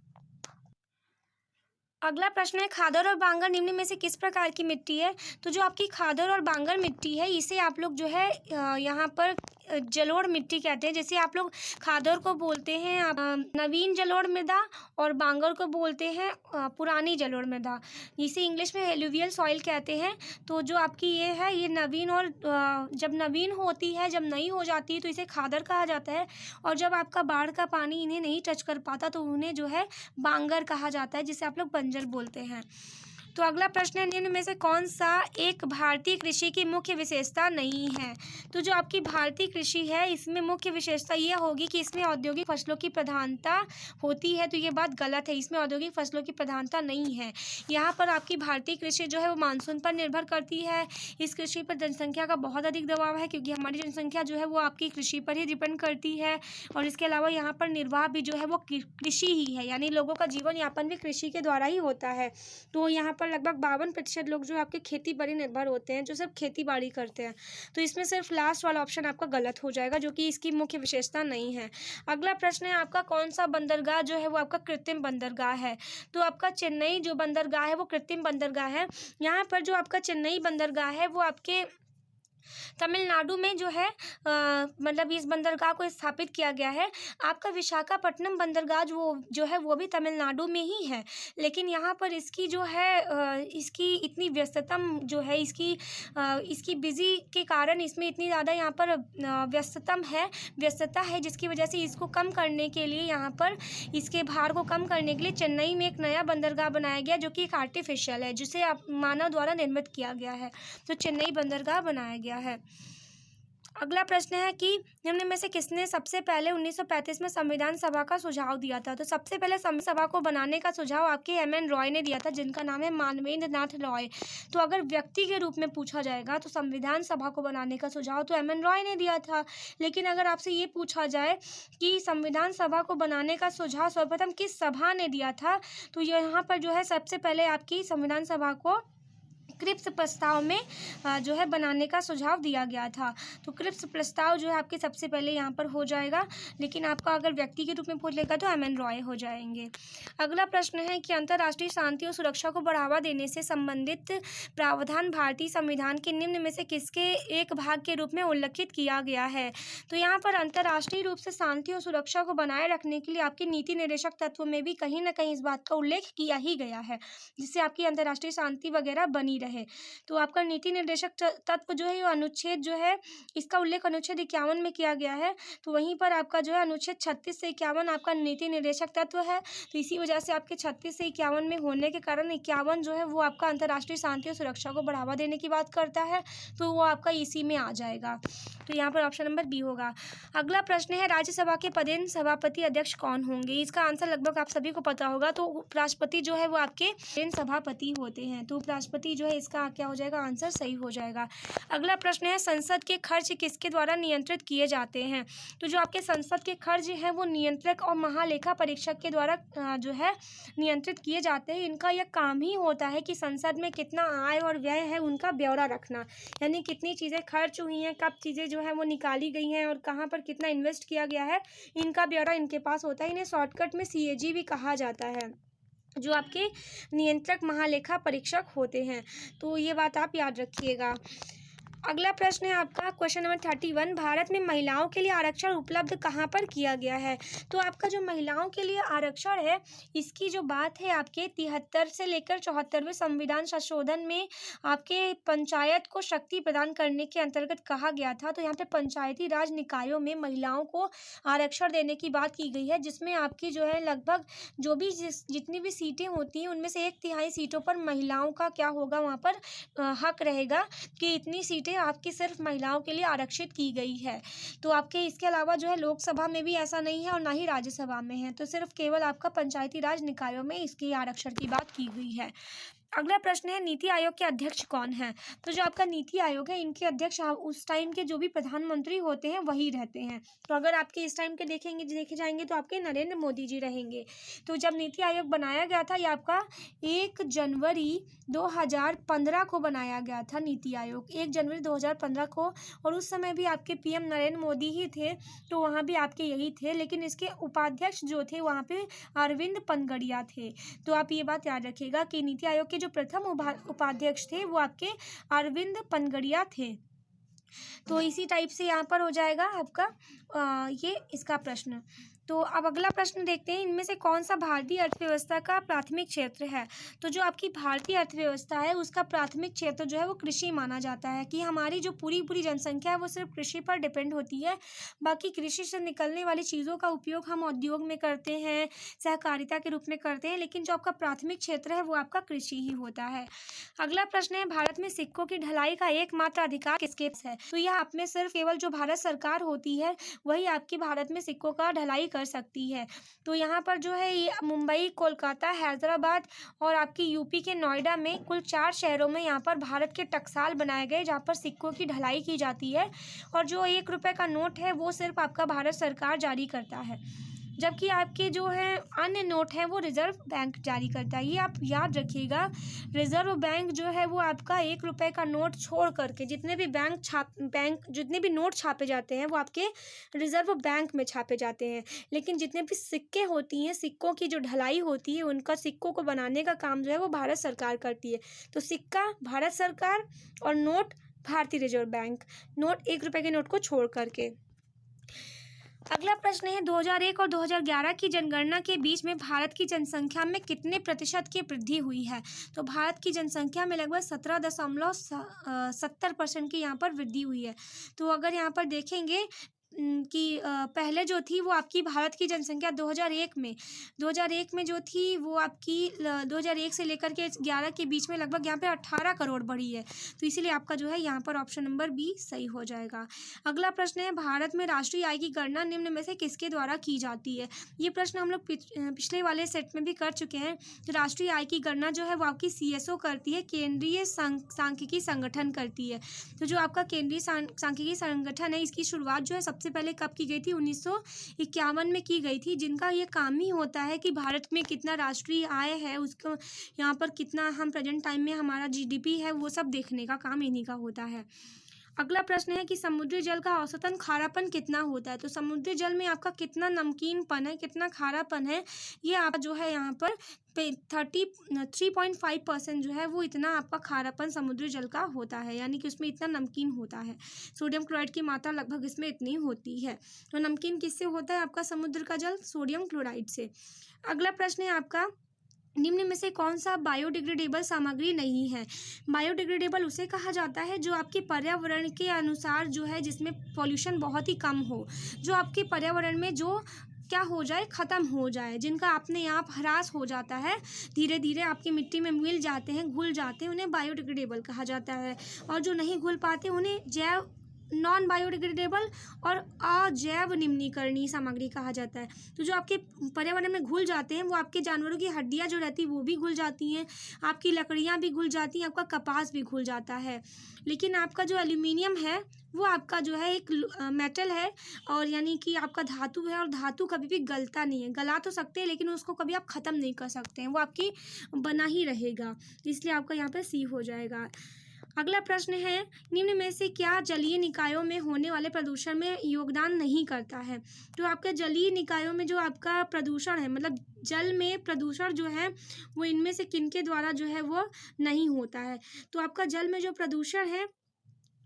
अगला प्रश्न है, खादर और बांगर निम्न में से किस प्रकार की मिट्टी है? तो जो आपकी खादर और बांगर मिट्टी है, इसे आप लोग जो है यहाँ पर जलोढ़ मिट्टी कहते हैं। जैसे आप लोग खादर को बोलते हैं नवीन जलोढ़ मृदा, और बांगर को बोलते हैं पुरानी जलोढ़ मृदा। इसे इंग्लिश में एलुवियल सॉइल कहते हैं। तो जो आपकी ये है, ये नवीन और जब नवीन होती है, जब नई हो जाती है तो इसे खादर कहा जाता है, और जब आपका बाढ़ का पानी इन्हें नहीं टच कर पाता तो उन्हें जो है बांगर कहा जाता है, जिसे आप लोग बंजर बोलते हैं। तो अगला प्रश्न है, निम्न में से कौन सा एक भारतीय कृषि की मुख्य विशेषता नहीं है? तो जो आपकी भारतीय कृषि है, इसमें मुख्य विशेषता ये होगी कि इसमें औद्योगिक फसलों की प्रधानता होती है। तो ये बात गलत है, इसमें औद्योगिक फसलों की प्रधानता नहीं है। यहाँ पर आपकी भारतीय कृषि जो है वो मानसून पर निर्भर करती है। इस कृषि पर जनसंख्या का बहुत अधिक दबाव है, क्योंकि हमारी जनसंख्या जो है वो आपकी कृषि पर ही डिपेंड करती है। और इसके अलावा यहाँ पर निर्वाह भी जो है वो कृषि ही है, यानी लोगों का जीवन यापन भी कृषि के द्वारा ही होता है। तो यहाँ पर लगभग 52% लोग जो आपके खेती पर ही निर्भर होते हैं, जो सिर्फ खेती बाड़ी करते हैं। तो इसमें सिर्फ लास्ट वाला ऑप्शन आपका गलत हो जाएगा, जो कि इसकी मुख्य विशेषता नहीं है। अगला प्रश्न है आपका, कौन सा बंदरगाह जो है वो आपका कृत्रिम बंदरगाह है? तो आपका चेन्नई जो बंदरगाह है वो कृत्रिम बंदरगाह है। यहाँ पर जो आपका चेन्नई बंदरगाह है वो आपके तमिलनाडु में जो है मतलब इस बंदरगाह को स्थापित किया गया है। आपका विशाखापट्टनम बंदरगाह जो है वो भी तमिलनाडु में ही है, लेकिन यहाँ पर इसकी जो है इसकी इतनी व्यस्तता जो है, इसकी बिजी के कारण इसमें इतनी ज़्यादा यहाँ पर व्यस्तता है, जिसकी वजह से इसको कम करने के लिए, यहाँ पर इसके भार को कम करने के लिए चेन्नई में एक नया बंदरगाह बनाया गया, जो कि एक आर्टिफिशियल है, जिसे मानव द्वारा निर्मित किया गया है। तो चेन्नई बंदरगाह बनाया गया है। अगला प्रश्न है कि निम्न में से किसने सबसे पहले 1935 में संविधान सभा का सुझाव दिया था? तो सबसे पहले संविधान सभा को बनाने का सुझाव आपके एम.एन. रॉय ने दिया था, जिनका नाम है मानवेंद्र नाथ रॉय। तो अगर व्यक्ति के रूप में पूछा जाएगा तो संविधान सभा को बनाने का सुझाव तो एम.एन. रॉय ने दिया था। लेकिन अगर आपसे ये पूछा जाए कि संविधान सभा को बनाने का सुझाव सर्वप्रथम किस सभा ने दिया था, तो यहाँ पर जो है सबसे पहले आपकी संविधान सभा को क्रिप्स प्रस्ताव में जो है बनाने का सुझाव दिया गया था। तो क्रिप्स प्रस्ताव जो है आपके सबसे पहले यहाँ पर हो जाएगा, लेकिन आपका अगर व्यक्ति के रूप में पूछ लेगा तो एम.एन. रॉय हो जाएंगे। अगला प्रश्न है कि अंतर्राष्ट्रीय शांति और सुरक्षा को बढ़ावा देने से संबंधित प्रावधान भारतीय संविधान के निम्न में से किसके एक भाग के रूप में उल्लिखित किया गया है? तो यहाँ पर अंतर्राष्ट्रीय रूप से शांति और सुरक्षा को बनाए रखने के लिए आपके नीति निर्देशक तत्व में भी कहीं ना कहीं इस बात का उल्लेख किया ही गया है, जिससे आपकी अंतर्राष्ट्रीय शांति वगैरह बनी रहे। तो आपका नीति निर्देशक तत्व जो है, ये अनुच्छेद जो है, इसका उल्लेख अनुच्छेद 51 में किया गया है। तो वहीं पर आपका जो है अनुच्छेद 36 से 51 आपका नीति निर्देशक तत्व है। तो इसी वजह से आपके 36 से 51 में होने के कारण 51 जो है वो आपका अंतर्राष्ट्रीय शांति और सुरक्षा को बढ़ावा देने की बात करता है, तो वो आपका इसी में आ जाएगा। तो यहाँ पर ऑप्शन नंबर बी होगा। अगला प्रश्न है, राज्यसभा के पदेन सभापति अध्यक्ष कौन होंगे? इसका आंसर लगभग आप सभी को पता होगा। तो उपराष्ट्रपति जो है वो आपके पदेन सभापति होते हैं। तो उपराष्ट्रपति जो है, इसका क्या हो जाएगा, आंसर सही हो जाएगा। अगला प्रश्न है, संसद के खर्च किसके द्वारा नियंत्रित किए जाते हैं? तो जो आपके संसद के खर्च हैं वो नियंत्रक और महालेखा परीक्षक के द्वारा जो है नियंत्रित किए जाते हैं। इनका यह काम ही होता है कि संसद में कितना आय और व्यय है उनका ब्यौरा रखना, यानी कितनी चीज़ें खर्च हुई हैं, कब चीज़ें जो है वो निकाली गई हैं और कहाँ पर कितना इन्वेस्ट किया गया है, इनका ब्यौरा इनके पास होता है। इन्हें शॉर्टकट में CAG भी कहा जाता है, जो आपके नियंत्रक महालेखा परीक्षक होते हैं। तो ये बात आप याद रखिएगा। अगला प्रश्न है आपका क्वेश्चन नंबर 31, भारत में महिलाओं के लिए आरक्षण उपलब्ध कहाँ पर किया गया है? तो आपका जो महिलाओं के लिए आरक्षण है, इसकी जो बात है आपके 73 से लेकर 74वें संविधान संशोधन में आपके पंचायत को शक्ति प्रदान करने के अंतर्गत कहा गया था। तो यहाँ पे पंचायती राज निकायों में महिलाओं को आरक्षण देने की बात की गई है, जिसमें आपकी जो है लगभग जो भी जितनी भी सीटें होती हैं उनमें से 1/3 सीटों पर महिलाओं का क्या होगा, वहाँ पर हक रहेगा कि इतनी सीटें आपकी सिर्फ महिलाओं के लिए आरक्षित की गई है। तो आपके इसके अलावा जो है लोकसभा में भी ऐसा नहीं है और ना ही राज्यसभा में है। तो सिर्फ केवल आपका पंचायती राज निकायों में इसकी आरक्षण की बात की गई है। अगला प्रश्न है नीति आयोग के अध्यक्ष कौन हैं? तो जो आपका नीति आयोग है इनके अध्यक्ष उस टाइम के जो भी प्रधानमंत्री होते हैं वही रहते हैं। तो अगर आपके इस टाइम के देखे जाएंगे तो आपके नरेंद्र मोदी जी रहेंगे। तो जब नीति आयोग बनाया गया था ये आपका 1 जनवरी 2015 को बनाया गया था नीति आयोग, 1 जनवरी 2015 को। और उस समय भी आपके पीएम नरेंद्र मोदी ही थे, तो वहाँ भी आपके यही थे, लेकिन इसके उपाध्यक्ष जो थे वहाँ पे अरविंद पनगड़िया थे। तो आप ये बात याद रखिएगा कि नीति आयोग के जो प्रथम उपाध्यक्ष थे वो आपके अरविंद पनगड़िया थे। तो इसी टाइप से यहाँ पर हो जाएगा आपका ये इसका प्रश्न। तो अब अगला प्रश्न देखते हैं, इनमें से कौन सा भारतीय अर्थव्यवस्था का प्राथमिक क्षेत्र है? तो जो आपकी भारतीय अर्थव्यवस्था है उसका प्राथमिक क्षेत्र जो है वो कृषि माना जाता है, कि हमारी जो पूरी जनसंख्या है वो सिर्फ कृषि पर डिपेंड होती है। बाकी कृषि से निकलने वाली चीज़ों का उपयोग हम उद्योग में करते हैं, सहकारिता के रूप में करते हैं, लेकिन जो आपका प्राथमिक क्षेत्र है वो आपका कृषि ही होता है। अगला प्रश्न है, भारत में सिक्कों की ढलाई का एकमात्र अधिकार किसके पास है? तो यह आप में सिर्फ केवल जो भारत सरकार होती है वही आपकी भारत में सिक्कों का ढलाई कर सकती है। तो यहाँ पर जो है ये मुंबई, कोलकाता, हैदराबाद और आपकी यूपी के नोएडा में कुल 4 शहरों में यहाँ पर भारत के टकसाल बनाए गए जहाँ पर सिक्कों की ढलाई की जाती है। और जो 1 रुपये का नोट है वो सिर्फ आपका भारत सरकार जारी करता है, जबकि आपके जो है अन्य नोट हैं वो रिजर्व बैंक जारी करता है। ये आप याद रखिएगा, रिजर्व बैंक जो है वो आपका 1 रुपये का नोट छोड़ करके जितने भी नोट छापे जाते हैं वो आपके रिजर्व बैंक में छापे जाते हैं। लेकिन जितने भी सिक्के होती हैं, सिक्कों की जो ढलाई होती है, उनका सिक्कों को बनाने का काम जो है वो भारत सरकार करती है। तो सिक्का भारत सरकार और नोट भारतीय रिजर्व बैंक, नोट 1 रुपये के नोट को छोड़ करके। अगला प्रश्न है, 2001 और 2011 की जनगणना के बीच में भारत की जनसंख्या में कितने प्रतिशत की वृद्धि हुई है? तो भारत की जनसंख्या में लगभग 17.70% की यहाँ पर वृद्धि हुई है। तो अगर यहाँ पर देखेंगे कि पहले जो थी वो आपकी भारत की जनसंख्या 2001 में जो थी वो आपकी 2001 से लेकर के 11 के बीच में लगभग यहाँ पे 18 करोड़ बढ़ी है। तो इसीलिए आपका जो है यहाँ पर ऑप्शन नंबर बी सही हो जाएगा। अगला प्रश्न है, भारत में राष्ट्रीय आय की गणना निम्न में से किसके द्वारा की जाती है? ये प्रश्न हम लोग पिछले वाले सेट में भी कर चुके हैं। तो राष्ट्रीय आय की गणना जो है वो आपकी CSO करती है, केंद्रीय सांख्यिकी संगठन करती है। तो जो आपका केंद्रीय सांख्यिकी संगठन है इसकी शुरुआत जो है सबसे पहले कब की गई थी? 1951 में की गई थी, जिनका ये काम ही होता है कि भारत में कितना राष्ट्रीय आय है, उसको यहाँ पर कितना हम प्रेजेंट टाइम में हमारा GDP है वो सब देखने का काम इन्हीं का होता है। अगला प्रश्न है कि समुद्री जल का औसतन खारापन कितना होता है? तो समुद्री जल में आपका कितना नमकीनपन है, कितना खारापन है, ये आप जो है यहाँ पर 3.5% जो है वो इतना आपका खारापन समुद्री जल का होता है, यानी कि उसमें इतना नमकीन होता है। सोडियम क्लोराइड की मात्रा लगभग इसमें इतनी होती है। तो नमकीन किससे होता है आपका समुद्र का जल? सोडियम क्लोराइड से। अगला प्रश्न है आपका, निम्न में से कौन सा बायोडिग्रेडेबल सामग्री नहीं है? बायोडिग्रेडेबल उसे कहा जाता है जो आपके पर्यावरण के अनुसार जो है जिसमें पॉल्यूशन बहुत ही कम हो, जो आपके पर्यावरण में जो क्या हो जाए, ख़त्म हो जाए, जिनका अपने आप ह्रास हो जाता है, धीरे धीरे आपकी मिट्टी में मिल जाते हैं, घुल जाते हैं, उन्हें बायोडिग्रेडेबल कहा जाता है। और जो नहीं घुल पाते उन्हें जैव नॉन बायोडिग्रेडेबल और अजैव निम्नीकरणीय सामग्री कहा जाता है। तो जो आपके पर्यावरण में घुल जाते हैं वो आपके जानवरों की हड्डियां जो रहती है वो भी घुल जाती हैं, आपकी लकड़ियां भी घुल जाती हैं, आपका कपास भी घुल जाता है। लेकिन आपका जो एल्यूमिनियम है वो आपका जो है एक मेटल है, और यानी कि आपका धातु है, और धातु कभी भी गलता नहीं है। गला तो सकते हैं लेकिन उसको कभी आप ख़त्म नहीं कर सकते हैं, वो आपकी बना ही रहेगा, इसलिए आपका यहाँ पर सी हो जाएगा। अगला प्रश्न है, निम्न में से क्या जलीय निकायों में होने वाले प्रदूषण में योगदान नहीं करता है? तो आपके जलीय निकायों में जो आपका प्रदूषण है, मतलब जल में प्रदूषण जो है वो इनमें से किनके द्वारा जो है वो नहीं होता है? तो आपका जल में जो प्रदूषण है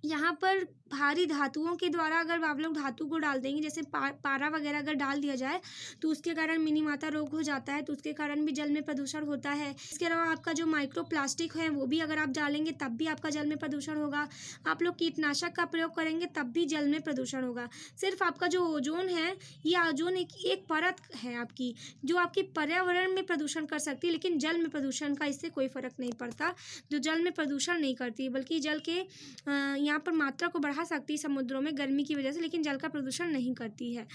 यहाँ पर भारी धातुओं के द्वारा, अगर आप लोग धातु को डाल देंगे, जैसे पारा वगैरह अगर डाल दिया जाए तो उसके कारण मिनीमाता रोग हो जाता है, तो उसके कारण भी जल में प्रदूषण होता है। इसके अलावा आपका जो माइक्रो प्लास्टिक है वो भी अगर आप डालेंगे तब भी आपका जल में प्रदूषण होगा। आप लोग कीटनाशक का प्रयोग करेंगे तब भी जल में प्रदूषण होगा। सिर्फ आपका जो ओजोन है, ये ओजोन एक परत है आपकी जो आपकी पर्यावरण में प्रदूषण कर सकती है, लेकिन जल में प्रदूषण का इससे कोई फर्क नहीं पड़ता। जो जल में प्रदूषण नहीं करती बल्कि जल के यहाँ पर मात्रा को बढ़ा सकती है समुद्रों में गर्मी की वजह से, लेकिन जल का प्रदूषण नहीं करती है।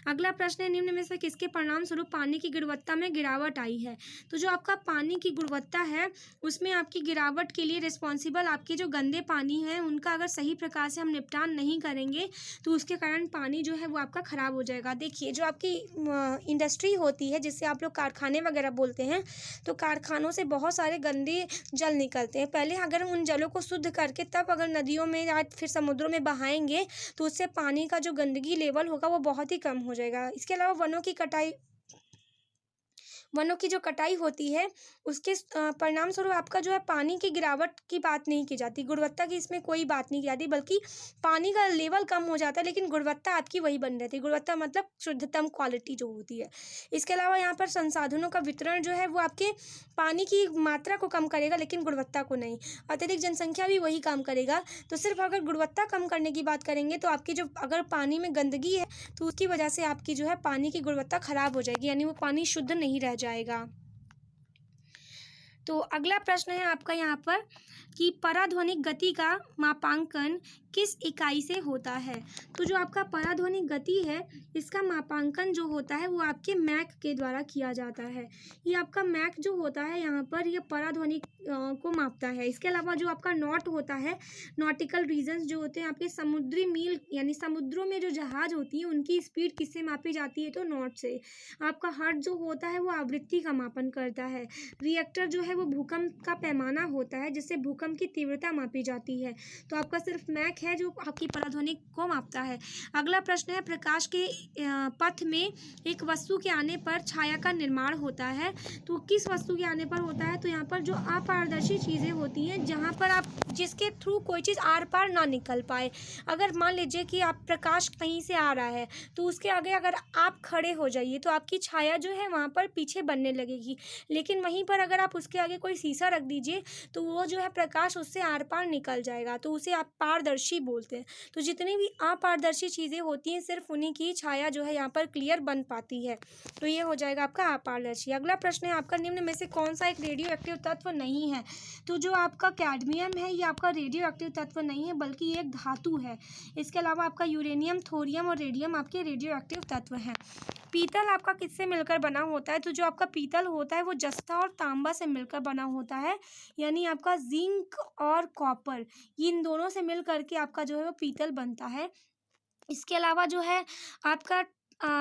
अगला प्रश्न है, निम्न में से किसके परिणाम स्वरूप पानी की गुणवत्ता में गिरावट आई है? तो जो आपका पानी की गुणवत्ता है उसमें आपकी गिरावट के लिए रिस्पॉन्सिबल आपके जो गंदे पानी हैं उनका अगर सही प्रकार से हम निपटान नहीं करेंगे तो उसके कारण पानी जो है वो आपका ख़राब हो जाएगा। देखिए, जो आपकी इंडस्ट्री होती है जिससे आप लोग कारखाने वगैरह बोलते हैं, तो कारखानों से बहुत सारे गंदे जल निकलते हैं। पहले अगर उन जलों को शुद्ध करके तब अगर नदियों में या फिर समुद्रों में बहाएंगे तो उससे पानी का जो गंदगी लेवल होगा वो बहुत ही कम हो जाएगा। इसके अलावा वनों की जो कटाई होती है उसके परिणाम स्वरूप आपका जो है पानी की गिरावट की बात नहीं की जाती, गुणवत्ता की इसमें कोई बात नहीं की जाती, बल्कि पानी का लेवल कम हो जाता है लेकिन गुणवत्ता आपकी वही बनी रहती है। गुणवत्ता मतलब शुद्धतम क्वालिटी जो होती है। इसके अलावा यहाँ पर संसाधनों का वितरण जो है वो आपके पानी की मात्रा को कम करेगा लेकिन गुणवत्ता को नहीं। अत्यधिक जनसंख्या भी वही काम करेगा। तो सिर्फ अगर गुणवत्ता कम करने की बात करेंगे तो आपकी जो अगर पानी में गंदगी है तो उसकी वजह से आपकी जो है पानी की गुणवत्ता खराब हो जाएगी, यानी वो पानी शुद्ध नहीं रह जाएगा। तो अगला प्रश्न है आपका यहाँ पर कि पराध्वनिक गति का मापांकन किस इकाई से होता है? तो जो आपका पराध्वनिक गति है इसका मापांकन जो होता है वो आपके मैक के द्वारा किया जाता है। ये आपका मैक जो होता है यहाँ पर ये पराध्वनिक को मापता है। इसके अलावा जो आपका नॉट होता है, नॉटिकल रीजन्स जो होते हैं आपके समुद्री मील, यानी समुद्रों में जो जहाज होती है उनकी स्पीड किससे मापी जाती है? तो नॉट से। आपका हर्ट्ज जो होता है वो आवृत्ति का मापन करता है। रिएक्टर जो है वो भूकंप का पैमाना होता है जिससे भूकंप की तीव्रता मापी जाती है। तो आपका सिर्फ मैक है जो आपकी पराध्वनिक को मापता है। अगला प्रश्न है, प्रकाश के पथ में एक वस्तु के आने पर छाया का निर्माण होता है। तो किस वस्तु के आने पर होता है? तो यहाँ पर जो अपारदर्शी चीज़ें होती हैं जहाँ पर आप जिसके थ्रू कोई चीज़ आर पार ना निकल पाए। अगर मान लीजिए कि आप प्रकाश कहीं से आ रहा है तो उसके आगे अगर आप खड़े हो जाइए तो आपकी छाया जो है वहाँ पर पीछे बनने लगेगी, लेकिन वहीं पर अगर आप उसके आगे कोई शीशा रख दीजिए तो वो जो है प्रकाश उससे आर पार निकल जाएगा, तो उसे आप पारदर्शी बोलते हैं। तो जितनी भी अपारदर्शी चीज़ें होती हैं सिर्फ उन्हीं की छाया जो है यहाँ पर क्लियर बन पाती है। तो ये हो जाएगा आपका अपारदर्शी। अगला प्रश्न है आपका, निम्न में से कौन सा एक रेडियो एक्टिव तत्व नहीं है? तो जो आपका कैडमियम है ये आपका रेडियो एक्टिव तत्व नहीं है बल्कि ये एक धातु है। इसके अलावा आपका यूरेनियम, थोरियम और रेडियम आपके रेडियो एक्टिव तत्व हैं। पीतल आपका किससे मिलकर बना होता है? तो जो आपका पीतल होता है वो जस्ता और तांबा से मिलकर बना होता है, यानी आपका जिंक और कॉपर इन दोनों से मिल करके आपका जो है वो पीतल बनता है। इसके अलावा जो है आपका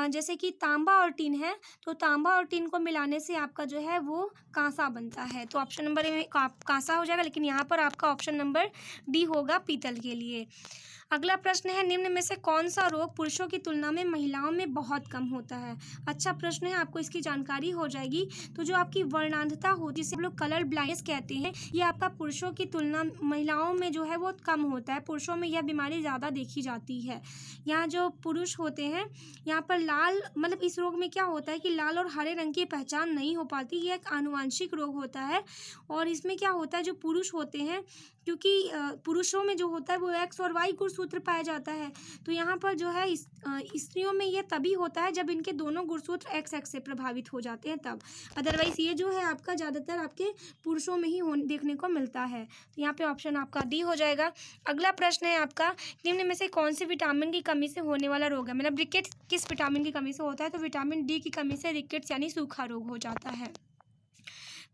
जैसे कि तांबा और टिन है, तो तांबा और टिन को मिलाने से आपका जो है वो कांसा बनता है। तो ऑप्शन नंबर में कांसा हो जाएगा, लेकिन यहाँ पर आपका ऑप्शन नंबर डी होगा पीतल के लिए। अगला प्रश्न है, निम्न में से कौन सा रोग पुरुषों की तुलना में महिलाओं में बहुत कम होता है? अच्छा प्रश्न है, आपको इसकी जानकारी हो जाएगी। तो जो आपकी वर्णांधता होती है जिसे हम लोग कलर ब्लाइंडनेस कहते हैं, ये आपका पुरुषों की तुलना महिलाओं में जो है वो कम होता है। पुरुषों में यह बीमारी ज़्यादा देखी जाती है। यहाँ जो पुरुष होते हैं यहाँ पर लाल, मतलब इस रोग में क्या होता है कि लाल और हरे रंग की पहचान नहीं हो पाती। यह एक आनुवंशिक रोग होता है और इसमें क्या होता है, जो पुरुष होते हैं, क्योंकि पुरुषों में जो होता है वो एक्स और वाई गुणसूत्र पाया जाता है, तो यहाँ पर जो है स्त्रियों में ये तभी होता है जब इनके दोनों गुणसूत्र एक्स एक्स से प्रभावित हो जाते हैं तब। अदरवाइज ये जो है आपका ज़्यादातर आपके पुरुषों में ही देखने को मिलता है। तो यहाँ पे ऑप्शन आपका डी हो जाएगा। अगला प्रश्न है आपका, निम्न में से कौन सी विटामिन की कमी से होने वाला रोग है? मतलब रिकेट्स किस विटामिन की कमी से होता है? तो विटामिन डी की कमी से रिकेट्स यानी सूखा रोग हो जाता है।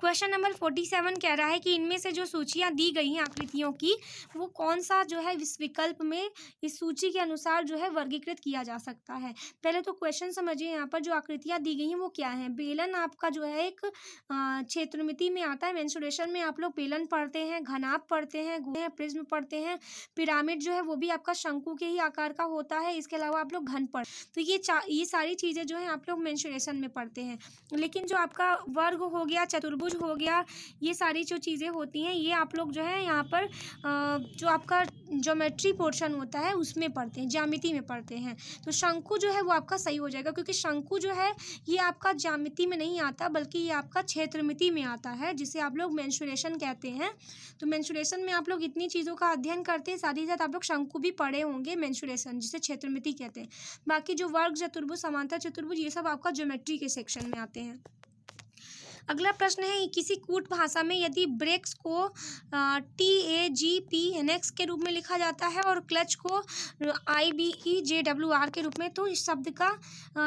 क्वेश्चन नंबर 47 कह रहा है कि इनमें से जो सूचियां दी गई हैं आकृतियों की, वो कौन सा जो है इस विकल्प में इस सूची के अनुसार जो है वर्गीकृत किया जा सकता है? पहले तो क्वेश्चन समझिए, यहाँ पर जो आकृतियां दी गई हैं वो क्या हैं। बेलन आपका जो है एक क्षेत्रमिति में आता है। मेंसुरेशन में आप लोग बेलन पढ़ते हैं, घनाभ पढ़ते हैं, प्रिज्म पढ़ते हैं। पिरामिड जो है वो भी आपका शंकु के ही आकार का होता है। इसके अलावा आप लोग घन पढ़, तो ये सारी चीज़ें जो है आप लोग मेंसुरेशन में पढ़ते हैं। लेकिन जो आपका वर्ग हो गया, चतुर्भुज हो गया, ये सारी जो चीज़ें होती हैं ये आप लोग जो है यहाँ पर जो आपका ज्योमेट्री पोर्शन होता है उसमें पढ़ते हैं, ज्यामिति में पढ़ते हैं। तो शंकु जो है वो आपका सही हो जाएगा, क्योंकि शंकु जो है ये आपका ज्यामिति में नहीं आता बल्कि ये आपका क्षेत्रमिति में आता है, जिसे आप लोग मेंसुरेशन कहते हैं। तो मेंसुरेशन में आप लोग इतनी चीज़ों का अध्ययन करते हैं, साथ ही साथ आप लोग शंकु भी पढ़े होंगे मेंसुरेशन, जिसे क्षेत्रमिति कहते हैं। बाकी जो वर्ग, चतुर्भुज, समांतर चतुर्भुज, ये सब आपका ज्योमेट्री के सेक्शन में आते हैं। अगला प्रश्न है, किसी कूट भाषा में यदि ब्रेक्स को TAGPNX के रूप में लिखा जाता है और क्लच को IBEJWR के रूप में, तो इस शब्द का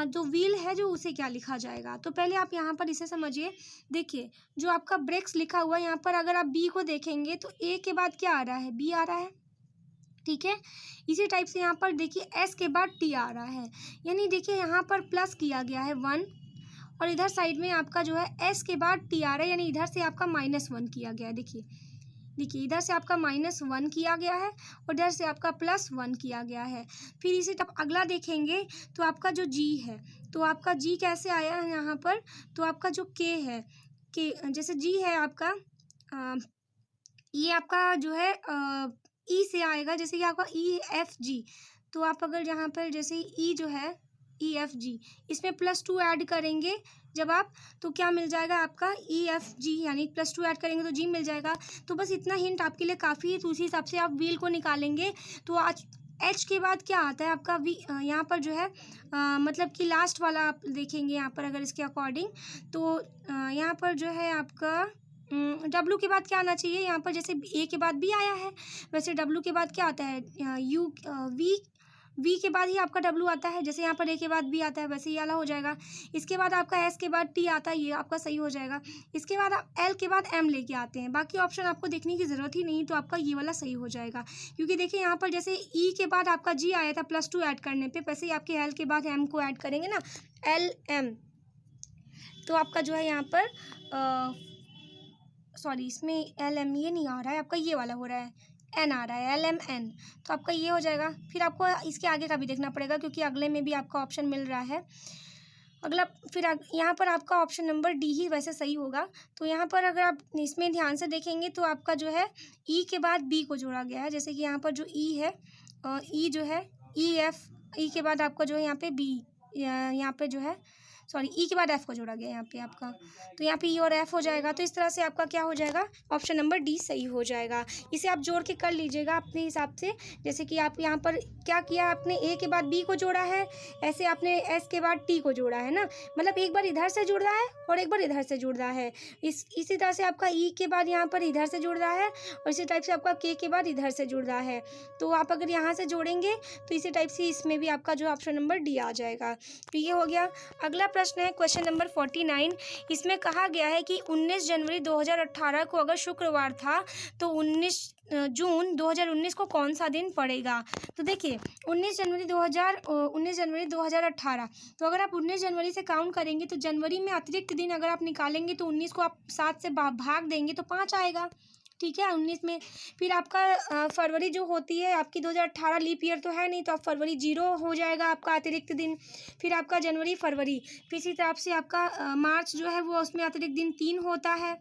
जो व्हील है जो उसे क्या लिखा जाएगा। तो पहले आप यहाँ पर इसे समझिए। देखिए जो आपका ब्रेक्स लिखा हुआ है यहाँ पर अगर आप बी को देखेंगे तो ए के बाद क्या आ रहा है, बी आ रहा है, ठीक है। इसी टाइप से यहाँ पर देखिए एस के बाद टी आ रहा है, यानी देखिए यहाँ पर प्लस किया गया है 1 और इधर साइड में आपका जो है एस के बाद टी आ रहा है, यानी इधर से आपका -1 किया गया है। देखिए इधर से आपका -1 किया गया है और इधर से आपका +1 किया गया है। फिर इसी तब अगला देखेंगे तो आपका जो जी है, तो आपका जी कैसे आया है यहाँ पर, तो आपका जो के है, के जैसे जी है आपका ये आपका जो है ई से आएगा, जैसे कि आपका EFG, तो आप अगर यहाँ पर जैसे ई जो है EFG इसमें +2 ऐड करेंगे जब आप, तो क्या मिल जाएगा आपका EFG, यानी +2 ऐड करेंगे तो जी मिल जाएगा। तो बस इतना हिंट आपके लिए काफ़ी है, तो उसी हिसाब से आप व्हील को निकालेंगे। तो आज एच के बाद क्या आता है आपका वी, यहाँ पर जो है मतलब कि लास्ट वाला आप देखेंगे यहाँ पर अगर इसके अकॉर्डिंग, तो यहाँ पर जो है आपका डब्लू के बाद क्या आना चाहिए, यहाँ पर जैसे ए के बाद बी आया है, वैसे डब्लू के बाद क्या आता है यू, वी के बाद ही आपका डब्लू आता है, जैसे यहाँ पर ए के बाद बी आता है वैसे ये वाला हो जाएगा। इसके बाद आपका एस के बाद टी आता है, ये आपका सही हो जाएगा। इसके बाद आप एल के बाद एम लेके आते हैं, बाकी ऑप्शन आपको देखने की ज़रूरत ही नहीं, तो आपका ये वाला सही हो जाएगा। क्योंकि देखिए यहाँ पर जैसे ई के बाद आपका जी आया था +2 ऐड करने पर, वैसे ही आपके एल के बाद एम को ऐड करेंगे ना, LM, तो आपका जो है यहाँ पर सॉरी इसमें LM ये नहीं आ रहा है, आपका ये वाला हो रहा है, N आ रहा है, LMN, तो आपका ये हो जाएगा। फिर आपको इसके आगे का भी देखना पड़ेगा क्योंकि अगले में भी आपका ऑप्शन मिल रहा है अगला। फिर यहाँ पर आपका ऑप्शन नंबर डी ही वैसे सही होगा। तो यहाँ पर अगर आप इसमें ध्यान से देखेंगे तो आपका जो है ई के बाद बी को जोड़ा गया है, जैसे कि यहाँ पर जो ई है, ई जो है EF, ई के बाद आपका जो है यहाँ पे बी, यहाँ पे जो है सॉरी ई के बाद एफ को जोड़ा गया यहाँ पे आपका, तो यहाँ पे ई और एफ हो जाएगा। तो इस तरह से आपका क्या हो जाएगा, ऑप्शन नंबर डी सही हो जाएगा। इसे आप जोड़ के कर लीजिएगा अपने हिसाब से, जैसे कि आप यहाँ पर क्या किया, आपने ए के बाद बी को जोड़ा है, ऐसे आपने एस के बाद टी को जोड़ा है ना, मतलब एक बार इधर से जुड़ रहा है और एक बार इधर से जुड़ रहा है। इसी तरह से आपका ई के बाद यहाँ पर इधर से जुड़ रहा है और इसी टाइप से आपका के बाद इधर से जुड़ रहा है। तो आप अगर यहाँ से जोड़ेंगे तो इसी टाइप से इसमें भी आपका जो ऑप्शन नंबर डी आ जाएगा। तो ये हो गया। अगला प्रश्न है क्वेश्चन नंबर 49। इसमें कहा गया है कि 19 जनवरी 2018 को अगर शुक्रवार था तो 19 जून 2019 को कौन सा दिन पड़ेगा। तो देखिए 19 जनवरी 2018, तो अगर आप 19 जनवरी से काउंट करेंगे तो जनवरी में अतिरिक्त दिन अगर आप निकालेंगे तो 19 को आप 7 से भाग देंगे तो 5 आएगा, ठीक है 19 में। फिर आपका फरवरी जो होती है आपकी 2018 लीप ईयर तो है नहीं, तो आप फरवरी 0 हो जाएगा आपका अतिरिक्त दिन। फिर आपका जनवरी फरवरी, फिर इसी तरह से आपका मार्च जो है वो उसमें अतिरिक्त दिन 3 होता है,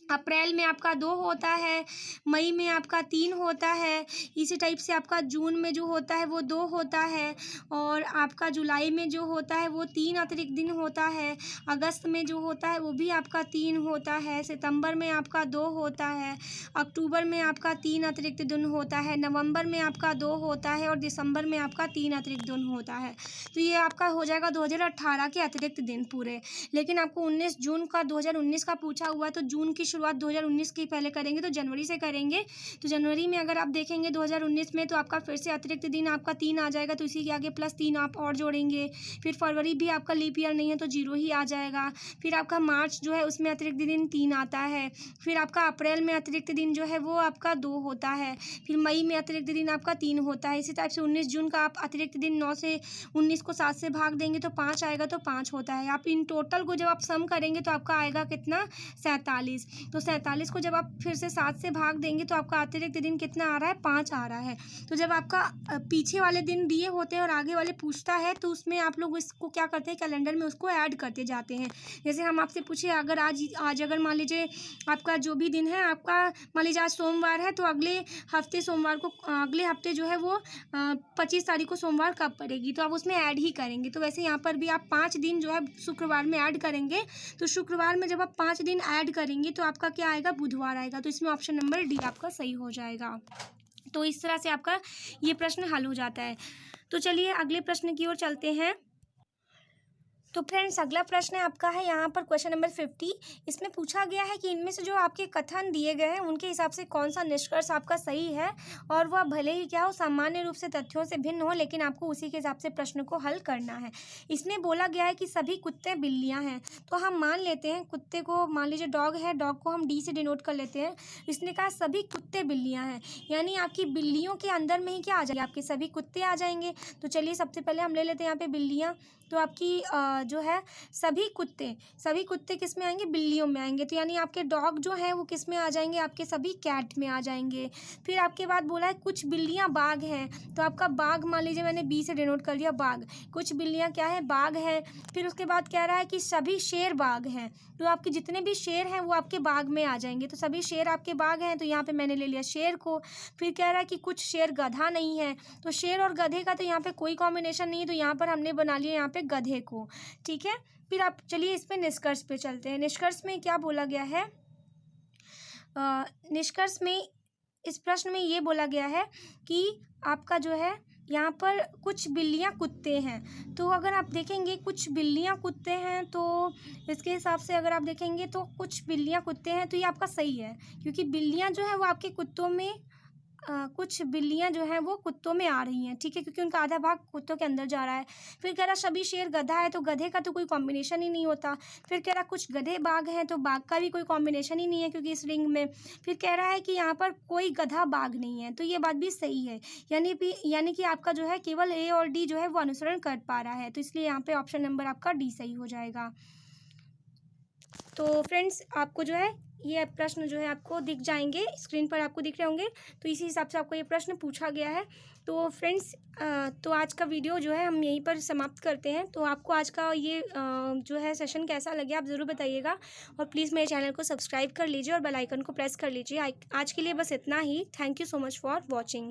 अप्रैल में आपका 2 होता है, मई में आपका 3 होता है, इसी टाइप से आपका जून में जो होता है वो 2 होता है, और आपका जुलाई में जो होता है वो 3 अतिरिक्त दिन होता है, अगस्त में जो होता है वो भी आपका 3 होता है, सितंबर में आपका 2 होता है, अक्टूबर में आपका 3 अतिरिक्त दिन होता है, नवंबर में आपका 2 होता है और दिसंबर में आपका 3 अतिरिक्त दिन होता है। तो ये आपका हो जाएगा 2018 के अतिरिक्त दिन पूरे। लेकिन आपको 19 जून का 2019 का पूछा हुआ है, तो जून की शुरुआत 2019 की पहले करेंगे तो जनवरी से करेंगे। तो जनवरी में अगर आप देखेंगे 2019 में तो आपका फिर से अतिरिक्त दिन आपका 3 आ जाएगा, तो इसी के आगे +3 आप और जोड़ेंगे। फिर फरवरी भी आपका लीप ईयर नहीं है तो 0 ही आ जाएगा। फिर आपका मार्च जो है उसमें अतिरिक्त दिन 3 आता है। फिर आपका अप्रैल में अतिरिक्त दिन जो है वो आपका 2 होता है। फिर मई में अतिरिक्त दिन आपका 3 होता है। इसी टाइप से 19 जून का आप अतिरिक्त दिन 9 से 19 को 7 से भाग देंगे तो 5 आएगा, तो 5 होता है। आप इन टोटल को जब आप सम करेंगे तो आपका आएगा कितना, 47। तो 47 को जब आप फिर से 7 से भाग देंगे तो आपका अतिरिक्त दिन कितना आ रहा है, 5 आ रहा है। तो जब आपका पीछे वाले दिन दिए होते हैं और आगे वाले पूछता है तो उसमें आप लोग इसको क्या करते हैं, कैलेंडर में उसको ऐड करते जाते हैं। जैसे हम आपसे पूछे अगर आज अगर मान लीजिए आपका जो भी दिन है, आपका मान लीजिए आज सोमवार है, तो अगले हफ्ते सोमवार को, अगले हफ्ते जो है वो 25 तारीख को सोमवार कब पड़ेगी, तो आप उसमें ऐड ही करेंगे। तो वैसे यहाँ पर भी आप 5 दिन जो है शुक्रवार में ऐड करेंगे। तो शुक्रवार में जब आप 5 दिन ऐड करेंगे तो आपका क्या आएगा, बुधवार आएगा। तो इसमें ऑप्शन नंबर डी आपका सही हो जाएगा। तो इस तरह से आपका ये प्रश्न हल हो जाता है। तो चलिए अगले प्रश्न की ओर चलते हैं। तो फ्रेंड्स अगला प्रश्न है आपका है यहाँ पर क्वेश्चन नंबर 50। इसमें पूछा गया है कि इनमें से जो आपके कथन दिए गए हैं उनके हिसाब से कौन सा निष्कर्ष आपका सही है, और वह भले ही क्या हो सामान्य रूप से तथ्यों से भिन्न हो, लेकिन आपको उसी के हिसाब से प्रश्न को हल करना है। इसमें बोला गया है कि सभी कुत्ते बिल्लियाँ हैं, तो हम मान लेते हैं कुत्ते को, मान लीजिए डॉग है, डॉग को हम डी से डिनोट कर लेते हैं। इसने कहा सभी कुत्ते बिल्लियाँ हैं, यानी आपकी बिल्लियों के अंदर में ही क्या आ जाएगा, आपके सभी कुत्ते आ जाएंगे। तो चलिए सबसे पहले हम ले लेते हैं यहाँ पे बिल्लियाँ। तो आपकी जो है सभी कुत्ते किस में आएंगे, बिल्लियों में आएंगे। तो यानी आपके डॉग जो हैं वो किस में आ जाएंगे, आपके सभी कैट में आ जाएंगे। फिर आपके बाद बोला है कुछ बिल्लियां बाघ हैं, तो आपका बाघ मान लीजिए मैंने बी से डिनोट कर लिया बाघ, कुछ बिल्लियां क्या है, बाघ है। फिर उसके बाद कह रहा है कि सभी शेर बाघ हैं, तो आपके जितने भी शेर हैं वो आपके बाघ में आ जाएंगे। तो सभी शेर आपके बाघ हैं, तो यहाँ पे मैंने ले लिया शेर को। फिर कह रहा है कि कुछ शेर गधा नहीं है, तो शेर और गधे का तो यहाँ पे कोई कॉम्बिनेशन नहीं है, तो यहाँ पर हमने बना लिया यहाँ पे गधे को। ठीक है, फिर आप चलिए इस पे निष्कर्ष पे चलते हैं। निष्कर्ष में क्या बोला गया है, निष्कर्ष में इस प्रश्न में ये बोला गया है कि आपका जो है यहाँ पर कुछ बिल्लियाँ कुत्ते हैं। तो अगर आप देखेंगे कुछ बिल्लियाँ कुत्ते हैं, तो इसके हिसाब से अगर आप देखेंगे तो कुछ बिल्लियाँ कुत्ते हैं, तो ये आपका सही है, क्योंकि बिल्लियाँ जो है वो आपके कुत्तों में कुछ बिल्लियाँ जो हैं वो कुत्तों में आ रही हैं। ठीक है, क्योंकि उनका आधा भाग कुत्तों के अंदर जा रहा है। फिर कह रहा सभी शेर गधा है, तो गधे का तो कोई कॉम्बिनेशन ही नहीं होता। फिर कह रहा कुछ गधे बाघ हैं, तो बाघ का भी कोई कॉम्बिनेशन ही नहीं है क्योंकि इस रिंग में। फिर कह रहा है कि यहाँ पर कोई गधा बाघ नहीं है, तो ये बात भी सही है। यानी कि आपका जो है केवल ए और डी जो है वो अनुसरण कर पा रहा है, तो इसलिए यहाँ पे ऑप्शन नंबर आपका डी सही हो जाएगा। तो फ्रेंड्स आपको जो है ये प्रश्न जो है आपको दिख जाएंगे, स्क्रीन पर आपको दिख रहे होंगे, तो इसी हिसाब से आपको ये प्रश्न पूछा गया है। तो फ्रेंड्स तो आज का वीडियो जो है हम यहीं पर समाप्त करते हैं। तो आपको आज का ये जो है सेशन कैसा लगे आप ज़रूर बताइएगा, और प्लीज़ मेरे चैनल को सब्सक्राइब कर लीजिए और बेल आइकन को प्रेस कर लीजिए। आज के लिए बस इतना ही। Thank you so much for watching.